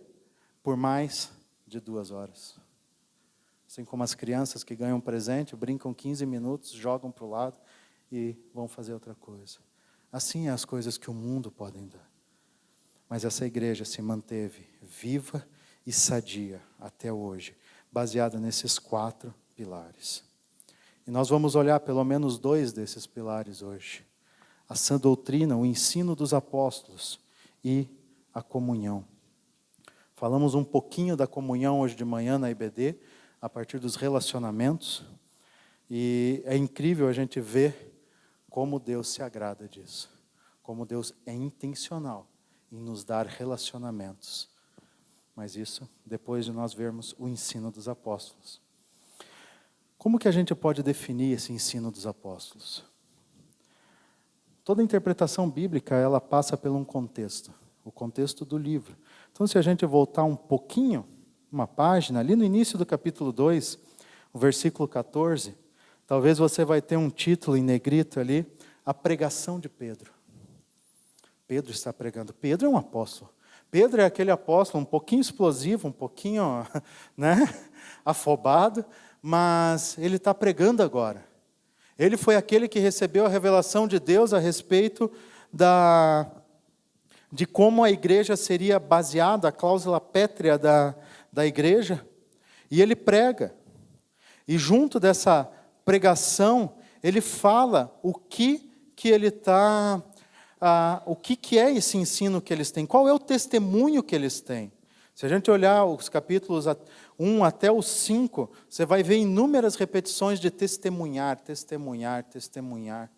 por mais de 2 horas. Assim como as crianças que ganham um presente, brincam 15 minutos, jogam para o lado e vão fazer outra coisa. Assim é as coisas que o mundo pode dar. Mas essa igreja se manteve viva e sadia até hoje, baseada nesses 4 pilares. E nós vamos olhar pelo menos 2 desses pilares hoje. A sã doutrina, o ensino dos apóstolos e a comunhão. Falamos um pouquinho da comunhão hoje de manhã na IBD, a partir dos relacionamentos. E é incrível a gente ver como Deus se agrada disso. Como Deus é intencional em nos dar relacionamentos. Mas isso depois de nós vermos o ensino dos apóstolos. Como que a gente pode definir esse ensino dos apóstolos? Toda interpretação bíblica, ela passa por um contexto, o contexto do livro. Então, se a gente voltar um pouquinho, uma página, ali no início do capítulo 2, o versículo 14, talvez você vai ter um título em negrito ali, a pregação de Pedro. Pedro está pregando. Pedro é um apóstolo. Pedro é aquele apóstolo um pouquinho explosivo, um pouquinho, afobado, mas ele está pregando agora. Ele foi aquele que recebeu a revelação de Deus a respeito de como a igreja seria baseada, a cláusula pétrea da igreja, e ele prega. E junto dessa pregação, ele fala o que é esse ensino que eles têm, qual é o testemunho que eles têm. Se a gente olhar os capítulos 1 até o 5, você vai ver inúmeras repetições de testemunhar, testemunhar, testemunhar.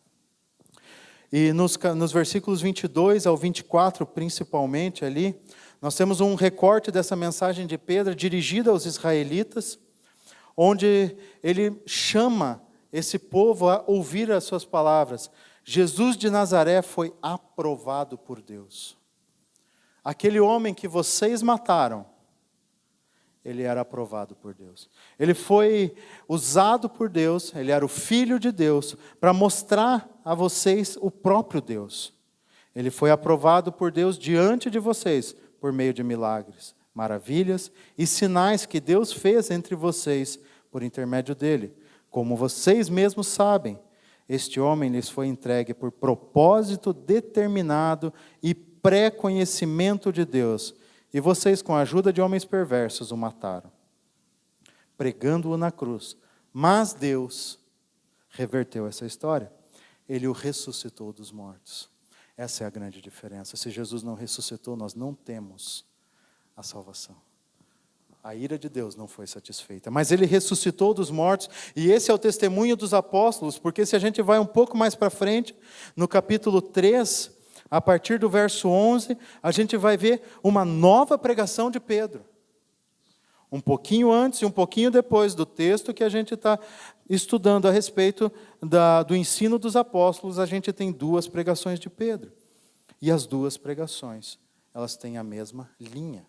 E nos versículos 22 ao 24, principalmente ali, nós temos um recorte dessa mensagem de Pedro dirigida aos israelitas, onde ele chama esse povo a ouvir as suas palavras. Jesus de Nazaré foi aprovado por Deus. Aquele homem que vocês mataram, ele era aprovado por Deus. Ele foi usado por Deus, ele era o Filho de Deus, para mostrar a vocês o próprio Deus. Ele foi aprovado por Deus diante de vocês, por meio de milagres, maravilhas e sinais que Deus fez entre vocês, por intermédio dele. Como vocês mesmos sabem, este homem lhes foi entregue por propósito determinado e pré-conhecimento de Deus, e vocês, com a ajuda de homens perversos, o mataram, pregando-o na cruz. Mas Deus reverteu essa história. Ele o ressuscitou dos mortos. Essa é a grande diferença. Se Jesus não ressuscitou, nós não temos a salvação. A ira de Deus não foi satisfeita, mas ele ressuscitou dos mortos, e esse é o testemunho dos apóstolos, porque se a gente vai um pouco mais para frente, no capítulo 3, a partir do verso 11, a gente vai ver uma nova pregação de Pedro. Um pouquinho antes e um pouquinho depois do texto que a gente está estudando a respeito do ensino dos apóstolos, a gente tem 2 pregações de Pedro. E as 2 pregações, elas têm a mesma linha,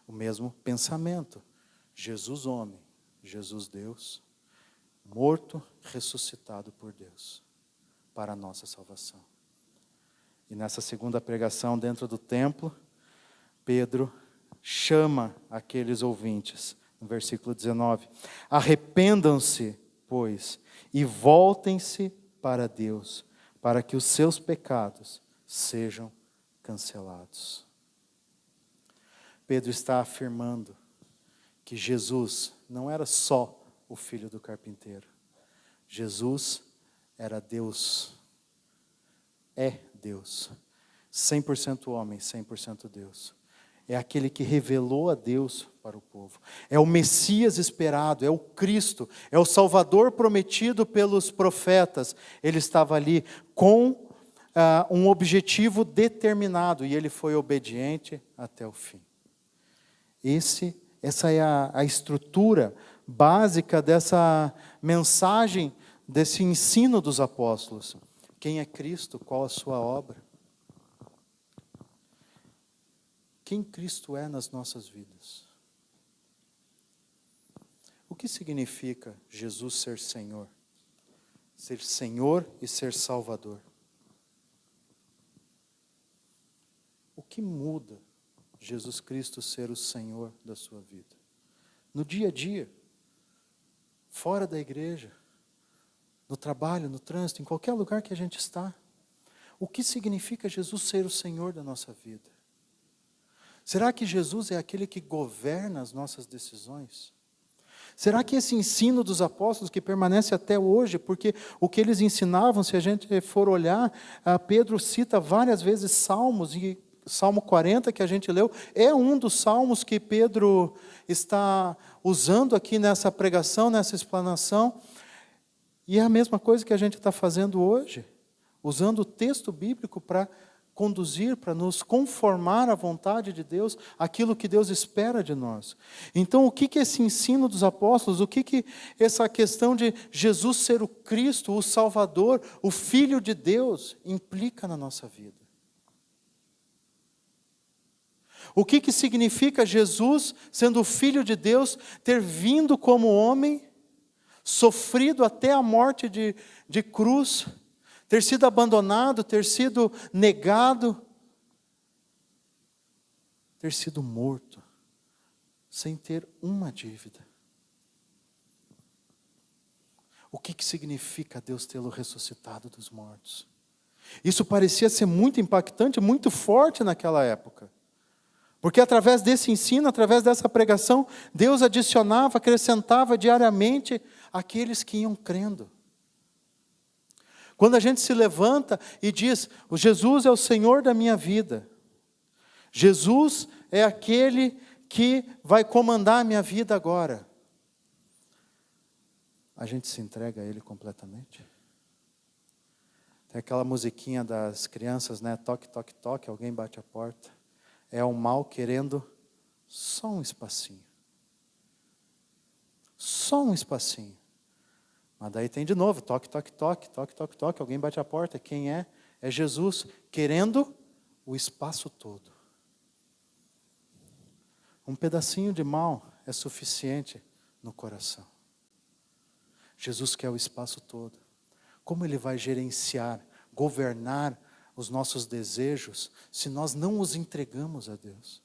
o mesmo pensamento. Jesus homem, Jesus Deus, morto, ressuscitado por Deus, para a nossa salvação. E nessa segunda pregação dentro do templo, Pedro chama aqueles ouvintes, no versículo 19, arrependam-se, pois, e voltem-se para Deus, para que os seus pecados sejam cancelados. Pedro está afirmando que Jesus não era só o filho do carpinteiro. Jesus era Deus. É Deus. 100% homem, 100% Deus. É aquele que revelou a Deus para o povo. É o Messias esperado, é o Cristo, é o Salvador prometido pelos profetas. Ele estava ali com um objetivo determinado e ele foi obediente até o fim. Essa é a estrutura básica dessa mensagem, desse ensino dos apóstolos. Quem é Cristo? Qual a sua obra? Quem Cristo é nas nossas vidas? O que significa Jesus ser Senhor? Ser Senhor e ser Salvador. O que muda Jesus Cristo ser o Senhor da sua vida? No dia a dia, fora da igreja, no trabalho, no trânsito, em qualquer lugar que a gente está. O que significa Jesus ser o Senhor da nossa vida? Será que Jesus é aquele que governa as nossas decisões? Será que esse ensino dos apóstolos que permanece até hoje, porque o que eles ensinavam, se a gente for olhar, Pedro cita várias vezes Salmos, e Salmo 40 que a gente leu, é um dos salmos que Pedro está usando aqui nessa pregação, nessa explanação, e é a mesma coisa que a gente está fazendo hoje, usando o texto bíblico para conduzir, para nos conformar à vontade de Deus, aquilo que Deus espera de nós. Então, o que esse ensino dos apóstolos, o que essa questão de Jesus ser o Cristo, o Salvador, o Filho de Deus, implica na nossa vida? O que significa Jesus, sendo o Filho de Deus, ter vindo como homem, sofrido até a morte de cruz, ter sido abandonado, ter sido negado, ter sido morto, sem ter uma dívida. O que significa Deus tê-lo ressuscitado dos mortos? Isso parecia ser muito impactante, muito forte naquela época. Porque através desse ensino, através dessa pregação, Deus adicionava, acrescentava diariamente aqueles que iam crendo. Quando a gente se levanta e diz, o Jesus é o Senhor da minha vida, Jesus é aquele que vai comandar a minha vida agora, a gente se entrega a Ele completamente? Tem aquela musiquinha das crianças, né? Toque, toque, toque, alguém bate a porta. É o mal querendo só um espacinho. Só um espacinho. Mas daí tem de novo, toque, toque, toque, toque, toque, toque, alguém bate a porta. Quem é? É Jesus, querendo o espaço todo. Um pedacinho de mal é suficiente no coração. Jesus quer o espaço todo. Como Ele vai gerenciar, governar os nossos desejos se nós não os entregamos a Deus?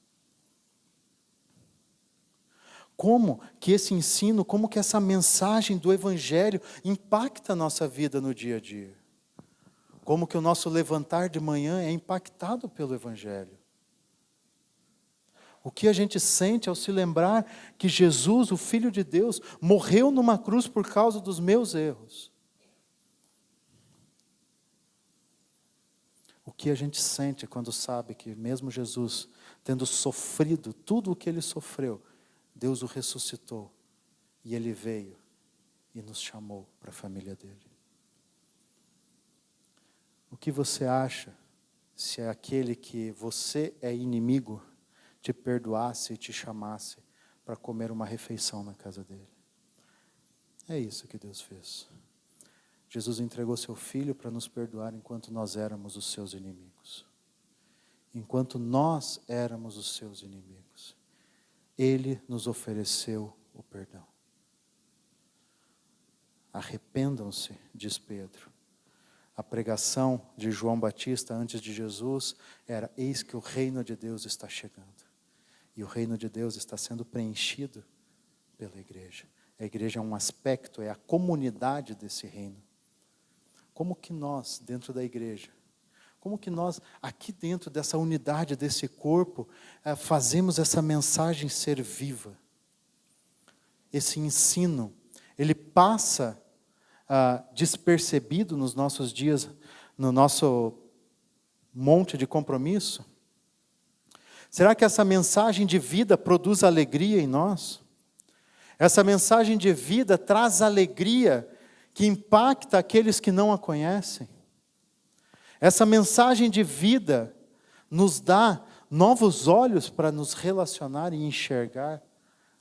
Como que esse ensino, como que essa mensagem do Evangelho impacta a nossa vida no dia a dia? Como que o nosso levantar de manhã é impactado pelo Evangelho? O que a gente sente ao se lembrar que Jesus, o Filho de Deus, morreu numa cruz por causa dos meus erros? O que a gente sente quando sabe que mesmo Jesus, tendo sofrido tudo o que Ele sofreu, Deus o ressuscitou e Ele veio e nos chamou para a família dEle? O que você acha se aquele que você é inimigo te perdoasse e te chamasse para comer uma refeição na casa dEle? É isso que Deus fez. Jesus entregou seu Filho para nos perdoar enquanto nós éramos os seus inimigos. Enquanto nós éramos os seus inimigos, Ele nos ofereceu o perdão. Arrependam-se, diz Pedro. A pregação de João Batista antes de Jesus era: eis que o reino de Deus está chegando. E o reino de Deus está sendo preenchido pela igreja. A igreja é um aspecto, é a comunidade desse reino. Como que nós, dentro da igreja, como que nós, aqui dentro dessa unidade, desse corpo, fazemos essa mensagem ser viva? Esse ensino, ele passa despercebido nos nossos dias, no nosso monte de compromisso? Será que essa mensagem de vida produz alegria em nós? Essa mensagem de vida traz alegria que impacta aqueles que não a conhecem? Essa mensagem de vida nos dá novos olhos para nos relacionar e enxergar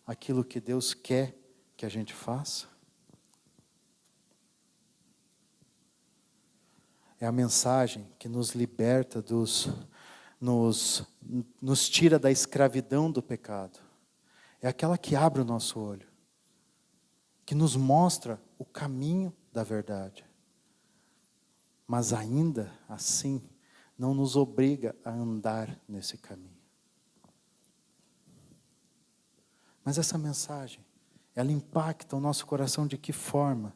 aquilo que Deus quer que a gente faça? É a mensagem que nos liberta nos tira da escravidão do pecado. É aquela que abre o nosso olho, que nos mostra o caminho da verdade. Mas ainda assim, não nos obriga a andar nesse caminho. Mas essa mensagem Ela impacta o nosso coração de que forma?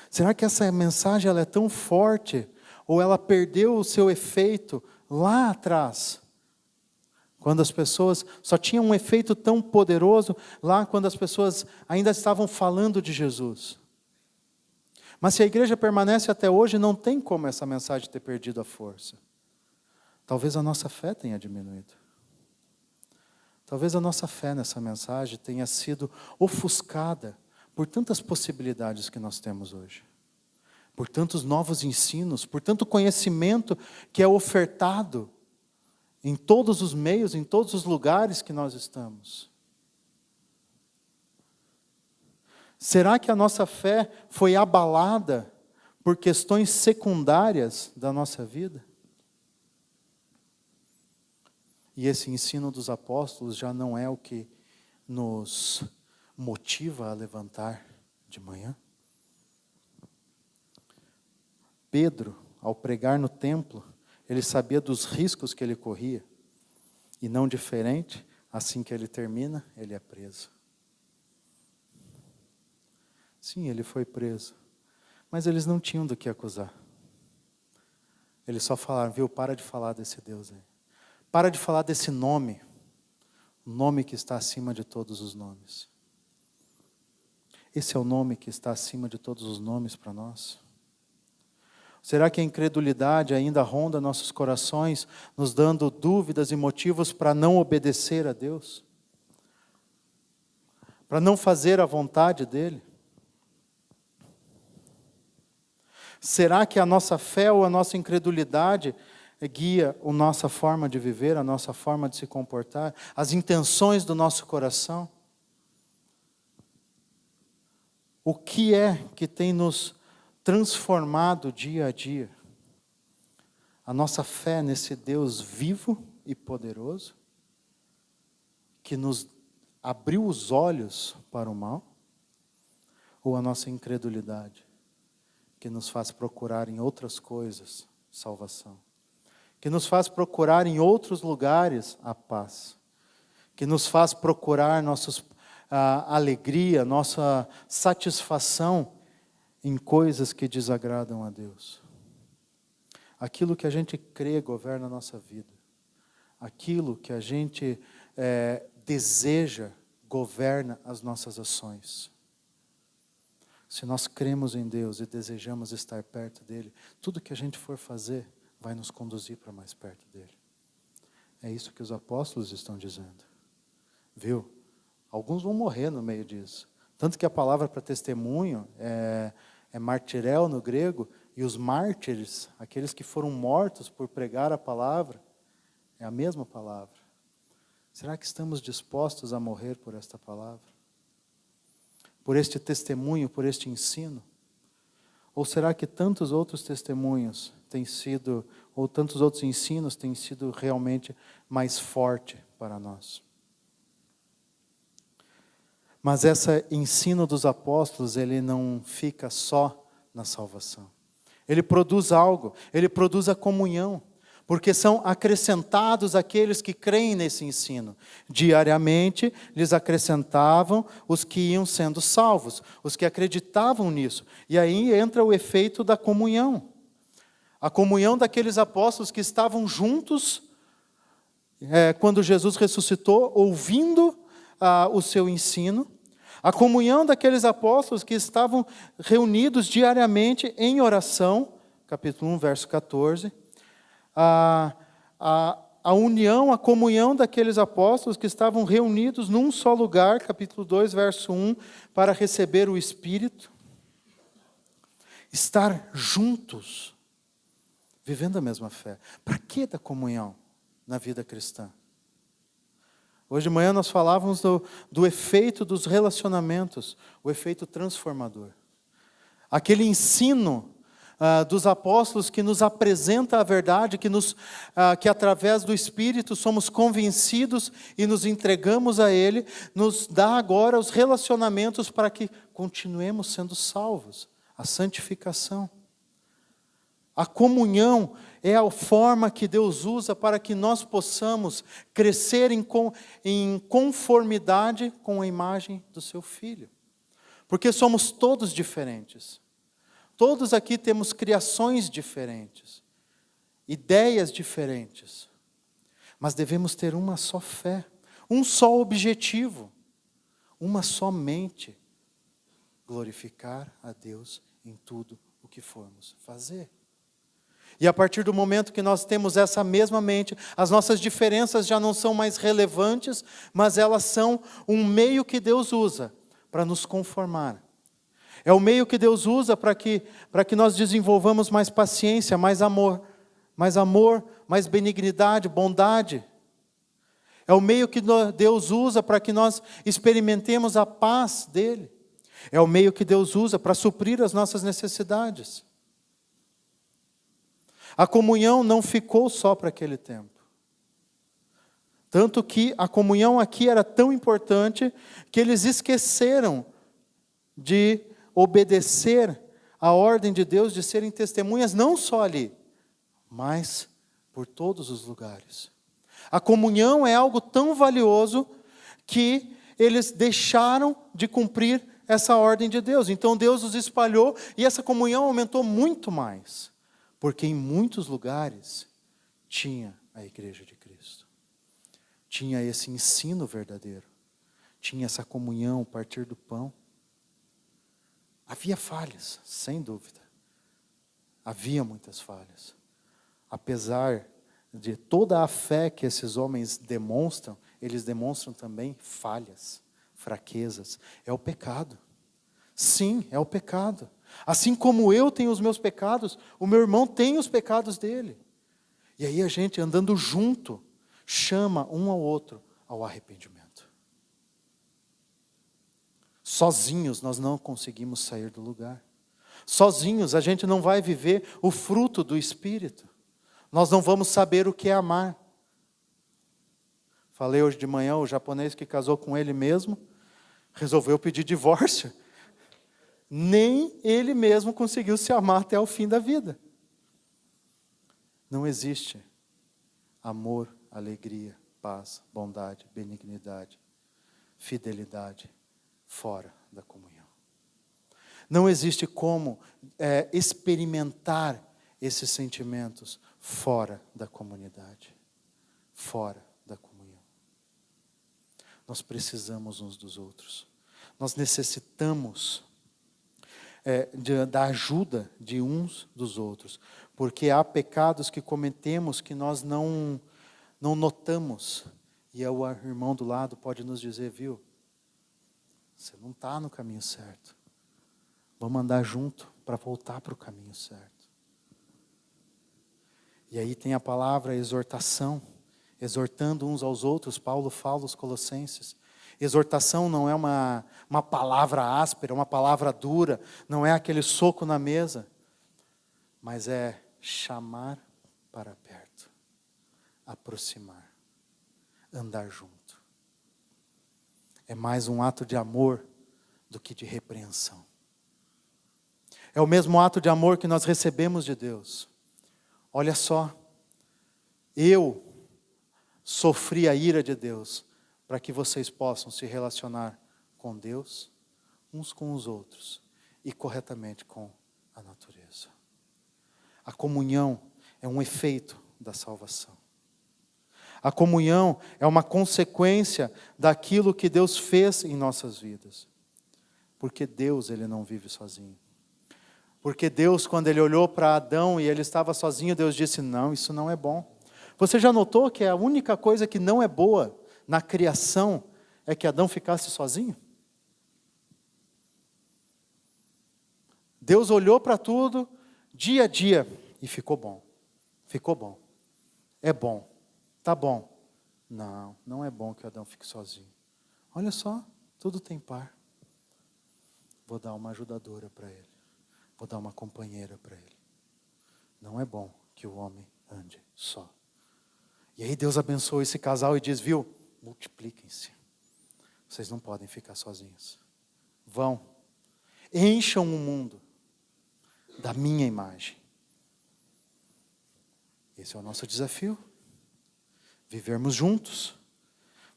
Será que essa mensagem ela é tão forte, ou ela perdeu o seu efeito lá atrás? Quando as pessoas só tinham um efeito tão poderoso lá quando as pessoas ainda estavam falando de Jesus. Mas se a igreja permanece até hoje, não tem como essa mensagem ter perdido a força. Talvez a nossa fé tenha diminuído. Talvez a nossa fé nessa mensagem tenha sido ofuscada por tantas possibilidades que nós temos hoje. Por tantos novos ensinos, por tanto conhecimento que é ofertado em todos os meios, em todos os lugares que nós estamos. Será que a nossa fé foi abalada por questões secundárias da nossa vida? E esse ensino dos apóstolos já não é o que nos motiva a levantar de manhã? Pedro, ao pregar no templo, ele sabia dos riscos que ele corria. E não diferente, assim que ele termina, ele é preso. Sim, ele foi preso. Mas eles não tinham do que acusar. Eles só falaram, viu, para de falar desse Deus aí. Para de falar desse nome. O nome que está acima de todos os nomes. Esse é o nome que está acima de todos os nomes para nós? Será que a incredulidade ainda ronda nossos corações, nos dando dúvidas e motivos para não obedecer a Deus? Para não fazer a vontade dEle? Será que a nossa fé ou a nossa incredulidade guia a nossa forma de viver, a nossa forma de se comportar, as intenções do nosso coração? O que é que tem nos transformado dia a dia? A nossa fé nesse Deus vivo e poderoso, que nos abriu os olhos para o mal? Ou a nossa incredulidade, que nos faz procurar em outras coisas salvação? Que nos faz procurar em outros lugares a paz? Que nos faz procurar a alegria, nossa satisfação em coisas que desagradam a Deus? Aquilo que a gente crê governa a nossa vida. Aquilo que a gente deseja governa as nossas ações. Se nós cremos em Deus e desejamos estar perto dEle, tudo que a gente for fazer vai nos conduzir para mais perto dEle. É isso que os apóstolos estão dizendo. Viu? Alguns vão morrer no meio disso. Tanto que a palavra para testemunho é martirel no grego, e os mártires, aqueles que foram mortos por pregar a palavra, é a mesma palavra. Será que estamos dispostos a morrer por esta palavra? Por este testemunho, por este ensino? Ou será que tantos outros testemunhos têm sido, ou tantos outros ensinos têm sido realmente mais forte para nós? Mas esse ensino dos apóstolos, ele não fica só na salvação. Ele produz algo, ele produz a comunhão, porque são acrescentados aqueles que creem nesse ensino. Diariamente, lhes acrescentavam os que iam sendo salvos, os que acreditavam nisso. E aí entra o efeito da comunhão. A comunhão daqueles apóstolos que estavam juntos, quando Jesus ressuscitou, ouvindo o seu ensino. A comunhão daqueles apóstolos que estavam reunidos diariamente em oração, capítulo 1, verso 14. A união, a comunhão daqueles apóstolos que estavam reunidos num só lugar, capítulo 2, verso 1, para receber o Espírito. Estar juntos, vivendo a mesma fé. Para que da comunhão na vida cristã? Hoje de manhã nós falávamos do efeito dos relacionamentos, o efeito transformador. Aquele ensino dos apóstolos que nos apresenta a verdade, que através do Espírito somos convencidos e nos entregamos a Ele, nos dá agora os relacionamentos para que continuemos sendo salvos, a santificação. A comunhão é a forma que Deus usa para que nós possamos crescer em conformidade com a imagem do seu Filho. Porque somos todos diferentes. Todos aqui temos criações diferentes, ideias diferentes. Mas devemos ter uma só fé, um só objetivo, uma só mente: glorificar a Deus em tudo o que formos fazer. E a partir do momento que nós temos essa mesma mente, as nossas diferenças já não são mais relevantes, mas elas são um meio que Deus usa para nos conformar. É o meio que Deus usa para que nós desenvolvamos mais paciência, mais amor, mais benignidade, bondade. É o meio que Deus usa para que nós experimentemos a paz dele. É o meio que Deus usa para suprir as nossas necessidades. A comunhão não ficou só para aquele tempo. Tanto que a comunhão aqui era tão importante que eles esqueceram de obedecer a ordem de Deus de serem testemunhas não só ali, mas por todos os lugares. A comunhão é algo tão valioso que eles deixaram de cumprir essa ordem de Deus. Então Deus os espalhou e essa comunhão aumentou muito mais. Porque em muitos lugares tinha a igreja de Cristo. Tinha esse ensino verdadeiro. Tinha essa comunhão, partir do pão. Havia falhas, sem dúvida. Havia muitas falhas. Apesar de toda a fé que esses homens demonstram, eles demonstram também falhas, fraquezas. É o pecado. Sim, é o pecado. Assim como eu tenho os meus pecados, o meu irmão tem os pecados dele. E aí a gente, andando junto, chama um ao outro ao arrependimento. Sozinhos nós não conseguimos sair do lugar. Sozinhos a gente não vai viver o fruto do Espírito. Nós não vamos saber o que é amar. Falei hoje de manhã, o japonês que casou com ele mesmo, resolveu pedir divórcio. Nem ele mesmo conseguiu se amar até o fim da vida. Não existe amor, alegria, paz, bondade, benignidade, fidelidade fora da comunhão. Não existe como experimentar esses sentimentos fora da comunidade, fora da comunhão. Nós precisamos uns dos outros. Nós necessitamos da ajuda de uns dos outros, porque há pecados que cometemos que nós não notamos, e o irmão do lado pode nos dizer: viu, você não está no caminho certo, vamos andar junto para voltar para o caminho certo. E aí tem a palavra exortação, exortando uns aos outros. Paulo fala aos Colossenses. Exortação não é uma palavra áspera, uma palavra dura, não é aquele soco na mesa, mas é chamar para perto, aproximar, andar junto. É mais um ato de amor do que de repreensão. É o mesmo ato de amor que nós recebemos de Deus. Olha só, eu sofri a ira de Deus para que vocês possam se relacionar com Deus, uns com os outros, e corretamente com a natureza. A comunhão é um efeito da salvação. A comunhão é uma consequência daquilo que Deus fez em nossas vidas. Porque Deus, Ele não vive sozinho. Porque Deus, quando Ele olhou para Adão e ele estava sozinho, Deus disse: não, isso não é bom. Você já notou que a única coisa que não é boa na criação é que Adão ficasse sozinho? Deus olhou para tudo, dia a dia, e ficou bom. Ficou bom. É bom. Tá bom. Não, não é bom que Adão fique sozinho. Olha só, tudo tem par. Vou dar uma ajudadora para ele. Vou dar uma companheira para ele. Não é bom que o homem ande só. E aí Deus abençoa esse casal e diz: viu, multipliquem-se. Vocês não podem ficar sozinhos. Vão. Encham o mundo da minha imagem. Esse é o nosso desafio. Vivermos juntos,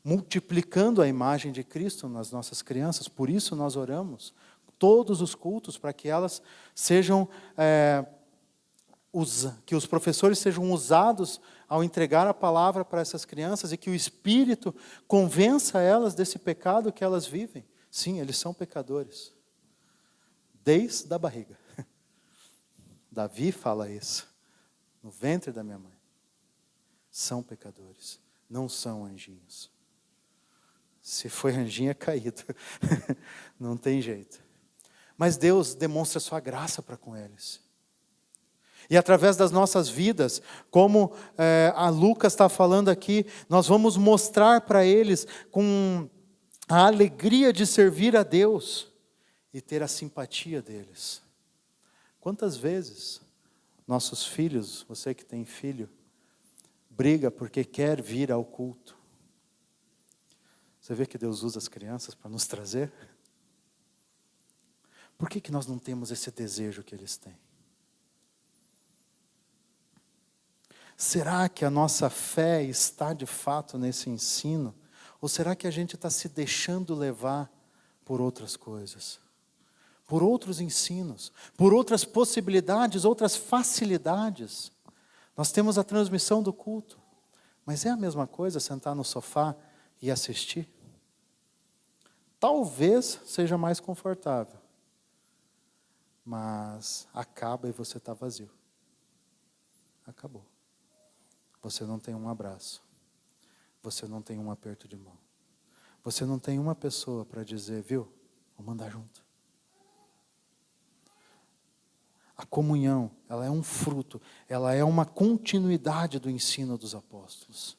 multiplicando a imagem de Cristo nas nossas crianças. Por isso nós oramos todos os cultos, para que elas sejam, que os professores sejam usados ao entregar a palavra para essas crianças e que o Espírito convença elas desse pecado que elas vivem. Sim, eles são pecadores. Desde a barriga. Davi fala isso. No ventre da minha mãe. São pecadores. Não são anjinhos. Se foi anjinho, é caído. Não tem jeito. Mas Deus demonstra sua graça para com eles. E através das nossas vidas, como a Lucas está falando aqui, nós vamos mostrar para eles com a alegria de servir a Deus e ter a simpatia deles. Quantas vezes nossos filhos, você que tem filho, briga porque quer vir ao culto? Você vê que Deus usa as crianças para nos trazer? Por que nós não temos esse desejo que eles têm? Será que a nossa fé está de fato nesse ensino? Ou será que a gente está se deixando levar por outras coisas? Por outros ensinos, por outras possibilidades, outras facilidades? Nós temos a transmissão do culto, mas é a mesma coisa sentar no sofá e assistir? Talvez seja mais confortável, mas acaba e você está vazio. Acabou. Você não tem um abraço. Você não tem um aperto de mão. Você não tem uma pessoa para dizer, viu, vamos andar junto. A comunhão, ela é um fruto, ela é uma continuidade do ensino dos apóstolos.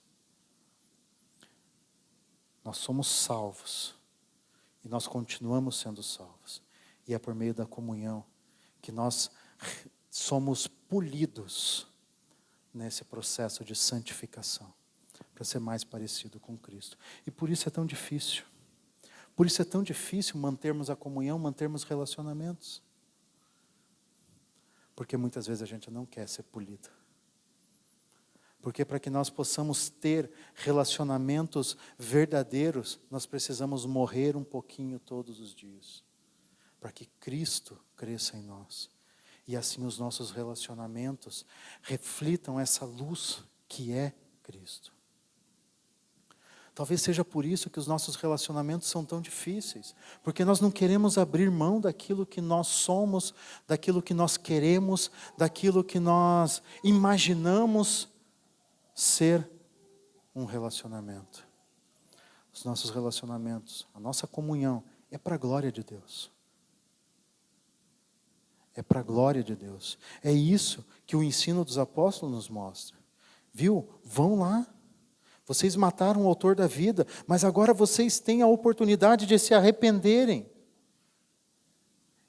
Nós somos salvos. E nós continuamos sendo salvos. E é por meio da comunhão que nós somos polidos nesse processo de santificação, para ser mais parecido com Cristo. E por isso é tão difícil. Por isso é tão difícil mantermos a comunhão, mantermos relacionamentos. Porque muitas vezes a gente não quer ser polido. Porque para que nós possamos ter relacionamentos verdadeiros, nós precisamos morrer um pouquinho todos os dias. Para que Cristo cresça em nós. E assim os nossos relacionamentos reflitam essa luz que é Cristo. Talvez seja por isso que os nossos relacionamentos são tão difíceis. Porque nós não queremos abrir mão daquilo que nós somos, daquilo que nós queremos, daquilo que nós imaginamos ser um relacionamento. Os nossos relacionamentos, a nossa comunhão é para a glória de Deus. É para a glória de Deus. É isso que o ensino dos apóstolos nos mostra. Viu? Vão lá. Vocês mataram o autor da vida, mas agora vocês têm a oportunidade de se arrependerem.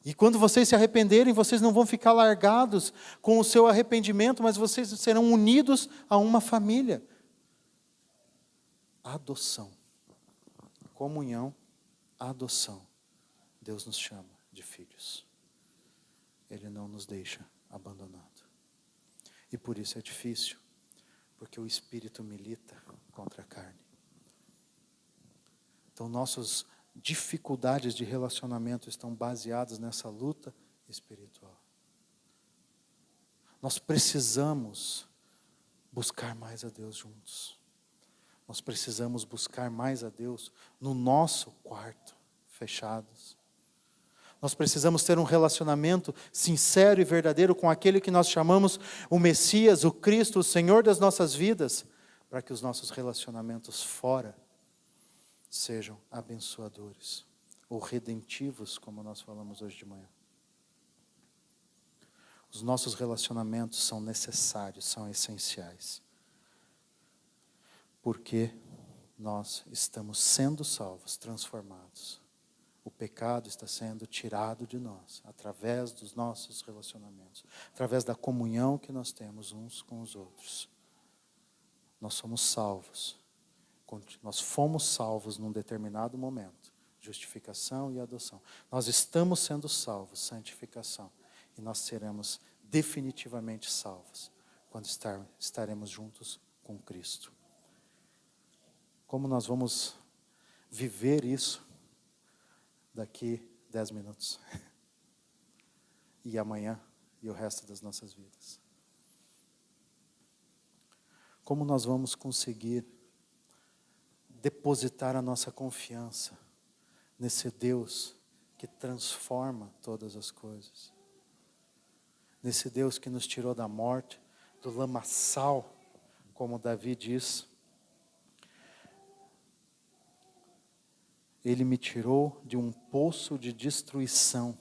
E quando vocês se arrependerem, vocês não vão ficar largados com o seu arrependimento, mas vocês serão unidos a uma família. Adoção. Comunhão, adoção. Deus nos chama de filhos. Ele não nos deixa abandonado. E por isso é difícil, porque o Espírito milita contra a carne. Então nossas dificuldades de relacionamento estão baseadas nessa luta espiritual. Nós precisamos buscar mais a Deus juntos. Nós precisamos buscar mais a Deus no nosso quarto, fechados. Nós precisamos ter um relacionamento sincero e verdadeiro com aquele que nós chamamos o Messias, o Cristo, o Senhor das nossas vidas, para que os nossos relacionamentos fora sejam abençoadores ou redentivos, como nós falamos hoje de manhã. Os nossos relacionamentos são necessários, são essenciais. Porque nós estamos sendo salvos, transformados. O pecado está sendo tirado de nós, através dos nossos relacionamentos, através da comunhão que nós temos uns com os outros. Nós somos salvos. Nós fomos salvos num determinado momento, justificação e adoção. Nós estamos sendo salvos, santificação, e nós seremos definitivamente salvos quando estaremos juntos com Cristo. Como nós vamos viver isso daqui 10 minutos. E amanhã e o resto das nossas vidas. Como nós vamos conseguir depositar a nossa confiança nesse Deus que transforma todas as coisas? Nesse Deus que nos tirou da morte, do lamaçal, como Davi diz. Ele me tirou de um poço de destruição,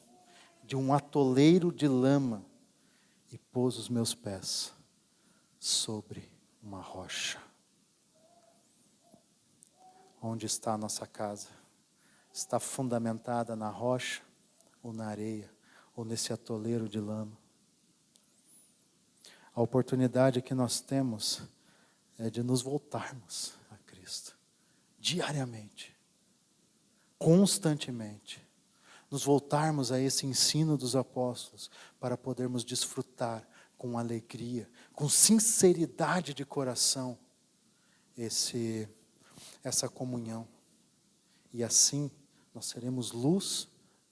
de um atoleiro de lama, e pôs os meus pés sobre uma rocha. Onde está a nossa casa? Está fundamentada na rocha, ou na areia, ou nesse atoleiro de lama? A oportunidade que nós temos é de nos voltarmos a Cristo, diariamente, constantemente. Nos voltarmos a esse ensino dos apóstolos, para podermos desfrutar com alegria, com sinceridade de coração, essa comunhão. E assim, nós seremos luz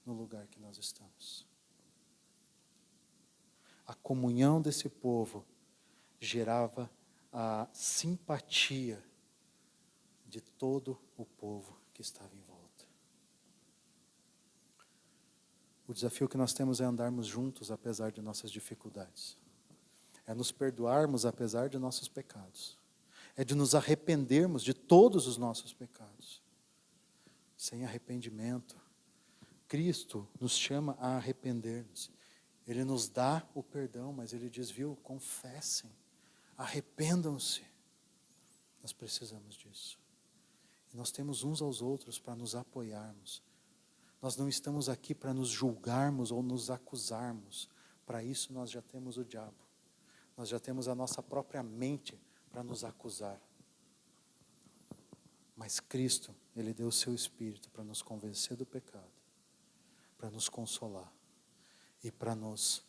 no lugar que nós estamos. A comunhão desse povo gerava a simpatia de todo o povo que estava em volta. O desafio que nós temos é andarmos juntos apesar de nossas dificuldades. É nos perdoarmos apesar de nossos pecados. É de nos arrependermos de todos os nossos pecados. Sem arrependimento, Cristo nos chama a arrepender-nos. Ele nos dá o perdão, mas Ele diz, confessem, arrependam-se. Nós precisamos disso. E nós temos uns aos outros para nos apoiarmos. Nós não estamos aqui para nos julgarmos ou nos acusarmos. Para isso nós já temos o diabo. Nós já temos a nossa própria mente para nos acusar. Mas Cristo, Ele deu o seu Espírito para nos convencer do pecado, para nos consolar e para nos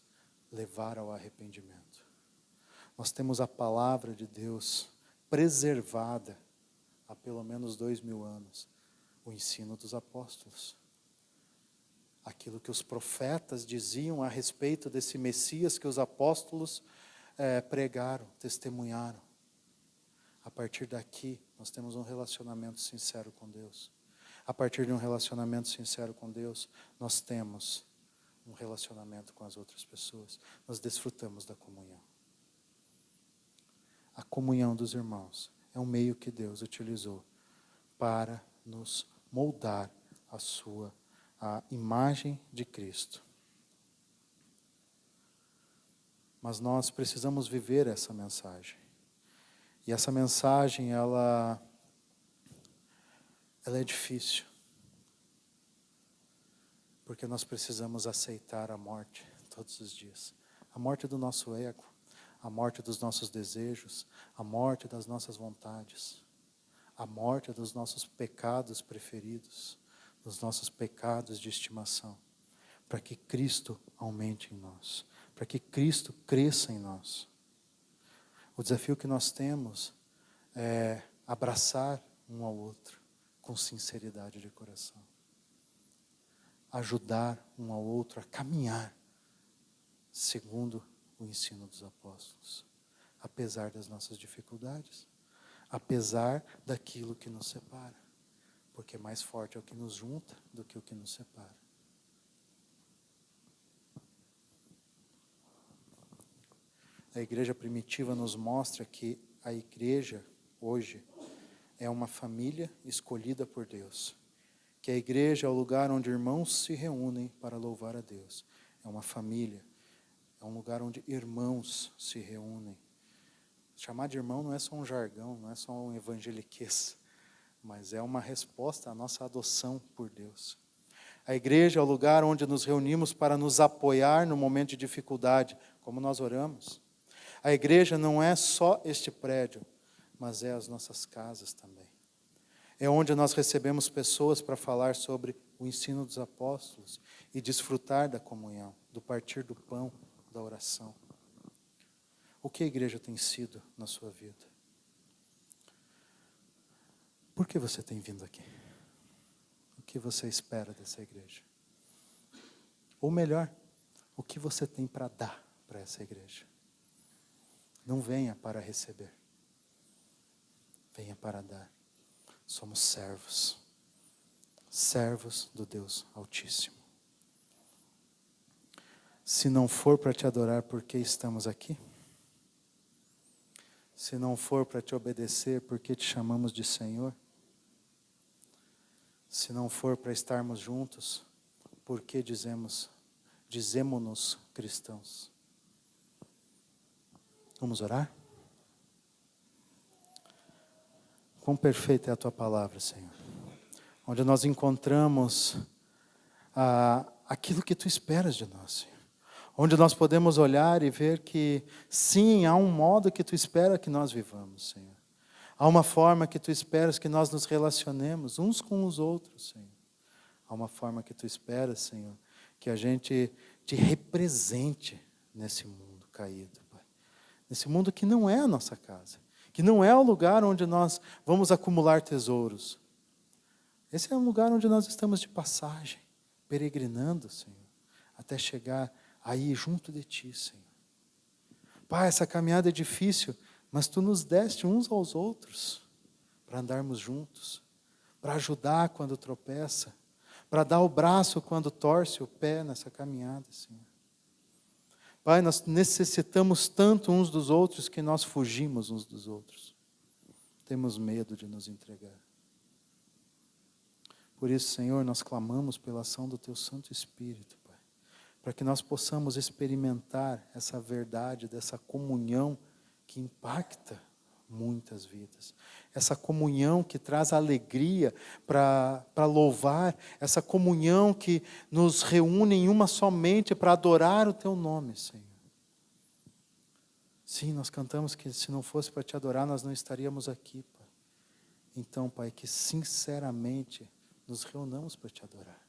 levar ao arrependimento. Nós temos a palavra de Deus preservada há pelo menos 2000 anos, o ensino dos apóstolos. Aquilo que os profetas diziam a respeito desse Messias que os apóstolos pregaram, testemunharam. A partir daqui, nós temos um relacionamento sincero com Deus. A partir de um relacionamento sincero com Deus, nós temos um relacionamento com as outras pessoas. Nós desfrutamos da comunhão. A comunhão dos irmãos é um meio que Deus utilizou para nos moldar a imagem de Cristo. Mas nós precisamos viver essa mensagem. E essa mensagem, ela é difícil. Porque nós precisamos aceitar a morte todos os dias. A morte do nosso ego, a morte dos nossos desejos, a morte das nossas vontades, a morte dos nossos pecados preferidos, dos nossos pecados de estimação, para que Cristo aumente em nós, para que Cristo cresça em nós. O desafio que nós temos é abraçar um ao outro com sinceridade de coração. Ajudar um ao outro a caminhar segundo o ensino dos apóstolos, apesar das nossas dificuldades, apesar daquilo que nos separa, porque mais forte é o que nos junta do que o que nos separa. A igreja primitiva nos mostra que a igreja hoje é uma família escolhida por Deus. Que a igreja é o lugar onde irmãos se reúnem para louvar a Deus. É uma família, é um lugar onde irmãos se reúnem. Chamar de irmão não é só um jargão, não é só um evangeliquez, mas é uma resposta à nossa adoção por Deus. A igreja é o lugar onde nos reunimos para nos apoiar no momento de dificuldade, como nós oramos. A igreja não é só este prédio, mas é as nossas casas também. É onde nós recebemos pessoas para falar sobre o ensino dos apóstolos e desfrutar da comunhão, do partir do pão, da oração. O que a igreja tem sido na sua vida? Por que você tem vindo aqui? O que você espera dessa igreja? Ou melhor, o que você tem para dar para essa igreja. Não venha para receber. Venha para dar. Somos servos. Servos do Deus Altíssimo. Se não for para te adorar, por que estamos aqui? Se não for para te obedecer, por que te chamamos de Senhor? Se não for para estarmos juntos, por que dizemos-nos cristãos? Vamos orar? Quão perfeita é a Tua palavra, Senhor. Onde nós encontramos aquilo que Tu esperas de nós, Senhor. Onde nós podemos olhar e ver que, sim, há um modo que Tu espera que nós vivamos, Senhor. Há uma forma que Tu esperas que nós nos relacionemos uns com os outros, Senhor. Há uma forma que Tu esperas, Senhor, que a gente Te represente nesse mundo caído, Pai. Nesse mundo que não é a nossa casa, que não é o lugar onde nós vamos acumular tesouros. Esse é um lugar onde nós estamos de passagem, peregrinando, Senhor, até chegar aí junto de Ti, Senhor. Pai, essa caminhada é difícil, mas Tu nos deste uns aos outros para andarmos juntos, para ajudar quando tropeça, para dar o braço quando torce o pé nessa caminhada, Senhor. Pai, nós necessitamos tanto uns dos outros que nós fugimos uns dos outros. Temos medo de nos entregar. Por isso, Senhor, nós clamamos pela ação do Teu Santo Espírito, Pai, para que nós possamos experimentar essa verdade, dessa comunhão que impacta muitas vidas. Essa comunhão que traz alegria para louvar, essa comunhão que nos reúne em uma só mente para adorar o Teu nome, Senhor. Sim, nós cantamos que se não fosse para Te adorar, nós não estaríamos aqui, Pai. Então, Pai, que sinceramente nos reunamos para Te adorar.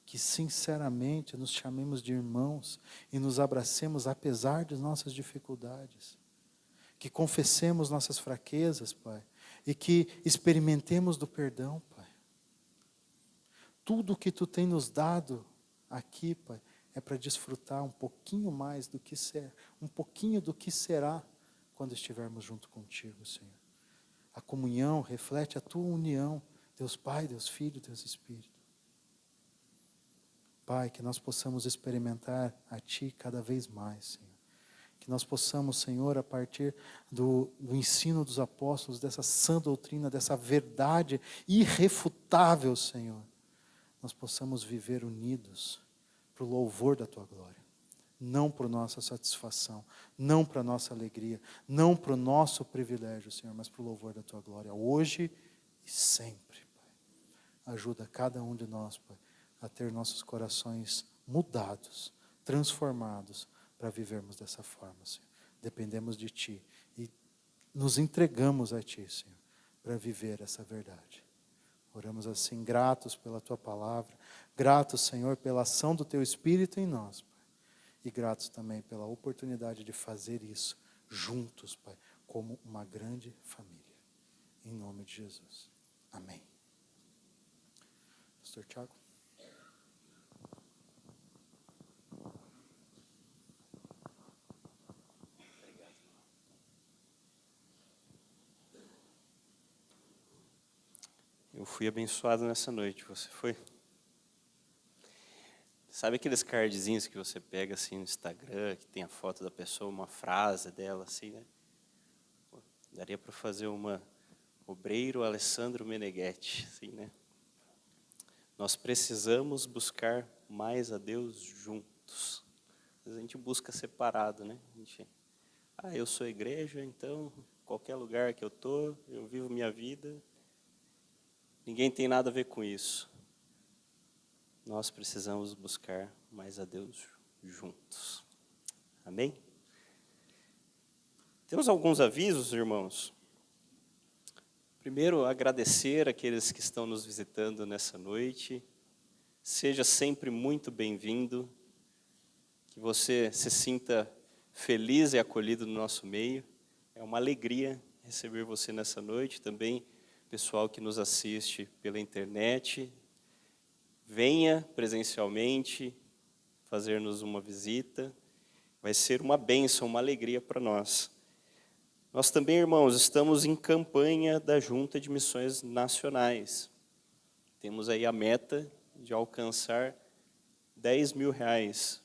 Que sinceramente nos chamemos de irmãos e nos abracemos apesar de nossas dificuldades. Que confessemos nossas fraquezas, Pai, e que experimentemos do perdão, Pai. Tudo que Tu tem nos dado aqui, Pai, é para desfrutar um pouquinho mais do que ser, um pouquinho do que será quando estivermos junto contigo, Senhor. A comunhão reflete a Tua união, Deus Pai, Deus Filho, Deus Espírito. Pai, que nós possamos experimentar a Ti cada vez mais, Senhor. Que nós possamos, Senhor, a partir do ensino dos apóstolos, dessa sã doutrina, dessa verdade irrefutável, Senhor, nós possamos viver unidos para o louvor da Tua glória. Não por nossa satisfação, não para nossa alegria, não para o nosso privilégio, Senhor, mas para o louvor da Tua glória, hoje e sempre, Pai. Ajuda cada um de nós, Pai, a ter nossos corações mudados, transformados, para vivermos dessa forma, Senhor. Dependemos de Ti e nos entregamos a Ti, Senhor, para viver essa verdade. Oramos assim, gratos pela Tua palavra, gratos, Senhor, pela ação do Teu Espírito em nós, Pai, e gratos também pela oportunidade de fazer isso juntos, Pai, como uma grande família. Em nome de Jesus. Amém. Pastor Tiago. Eu fui abençoado nessa noite, você foi? Sabe aqueles cardzinhos que você pega assim no Instagram, que tem a foto da pessoa, uma frase dela assim, né? Pô, daria para fazer uma Obreiro Alessandro Meneghetti, assim, né? Nós precisamos buscar mais a Deus juntos. Às vezes a gente busca separado, né? Eu sou igreja, então qualquer lugar que eu vivo minha vida. Ninguém tem nada a ver com isso. Nós precisamos buscar mais a Deus juntos. Amém? Temos alguns avisos, irmãos. Primeiro, agradecer aqueles que estão nos visitando nessa noite. Seja sempre muito bem-vindo. Que você se sinta feliz e acolhido no nosso meio. É uma alegria receber você nessa noite. Também, pessoal que nos assiste pela internet, venha presencialmente, fazer-nos uma visita. Vai ser uma bênção, uma alegria para nós. Nós também, irmãos, estamos em campanha da Junta de Missões Nacionais. Temos aí a meta de alcançar R$10.000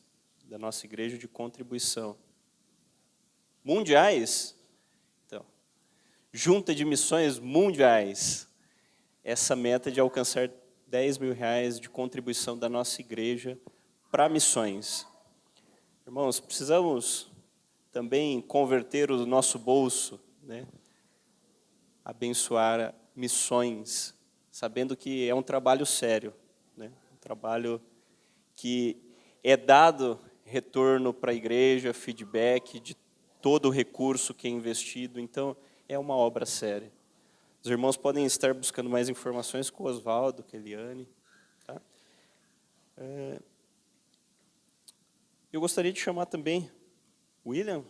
da nossa igreja de contribuição. Mundiais? Então, Junta de Missões Mundiais. Essa meta de alcançar R$10.000 de contribuição da nossa igreja para missões. Irmãos, precisamos também converter o nosso bolso, né? Abençoar missões, sabendo que é um trabalho sério, né? Um trabalho que é dado retorno para a igreja, feedback de todo o recurso que é investido, então é uma obra séria. Os irmãos podem estar buscando mais informações com o Oswaldo, com a Eliane. Tá? Eu gostaria de chamar também o William,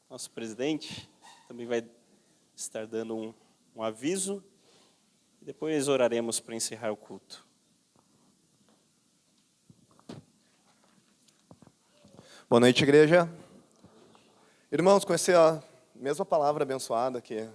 nosso presidente, também vai estar dando um aviso, e depois oraremos para encerrar o culto. Boa noite, igreja. Irmãos, com essa mesma palavra abençoada que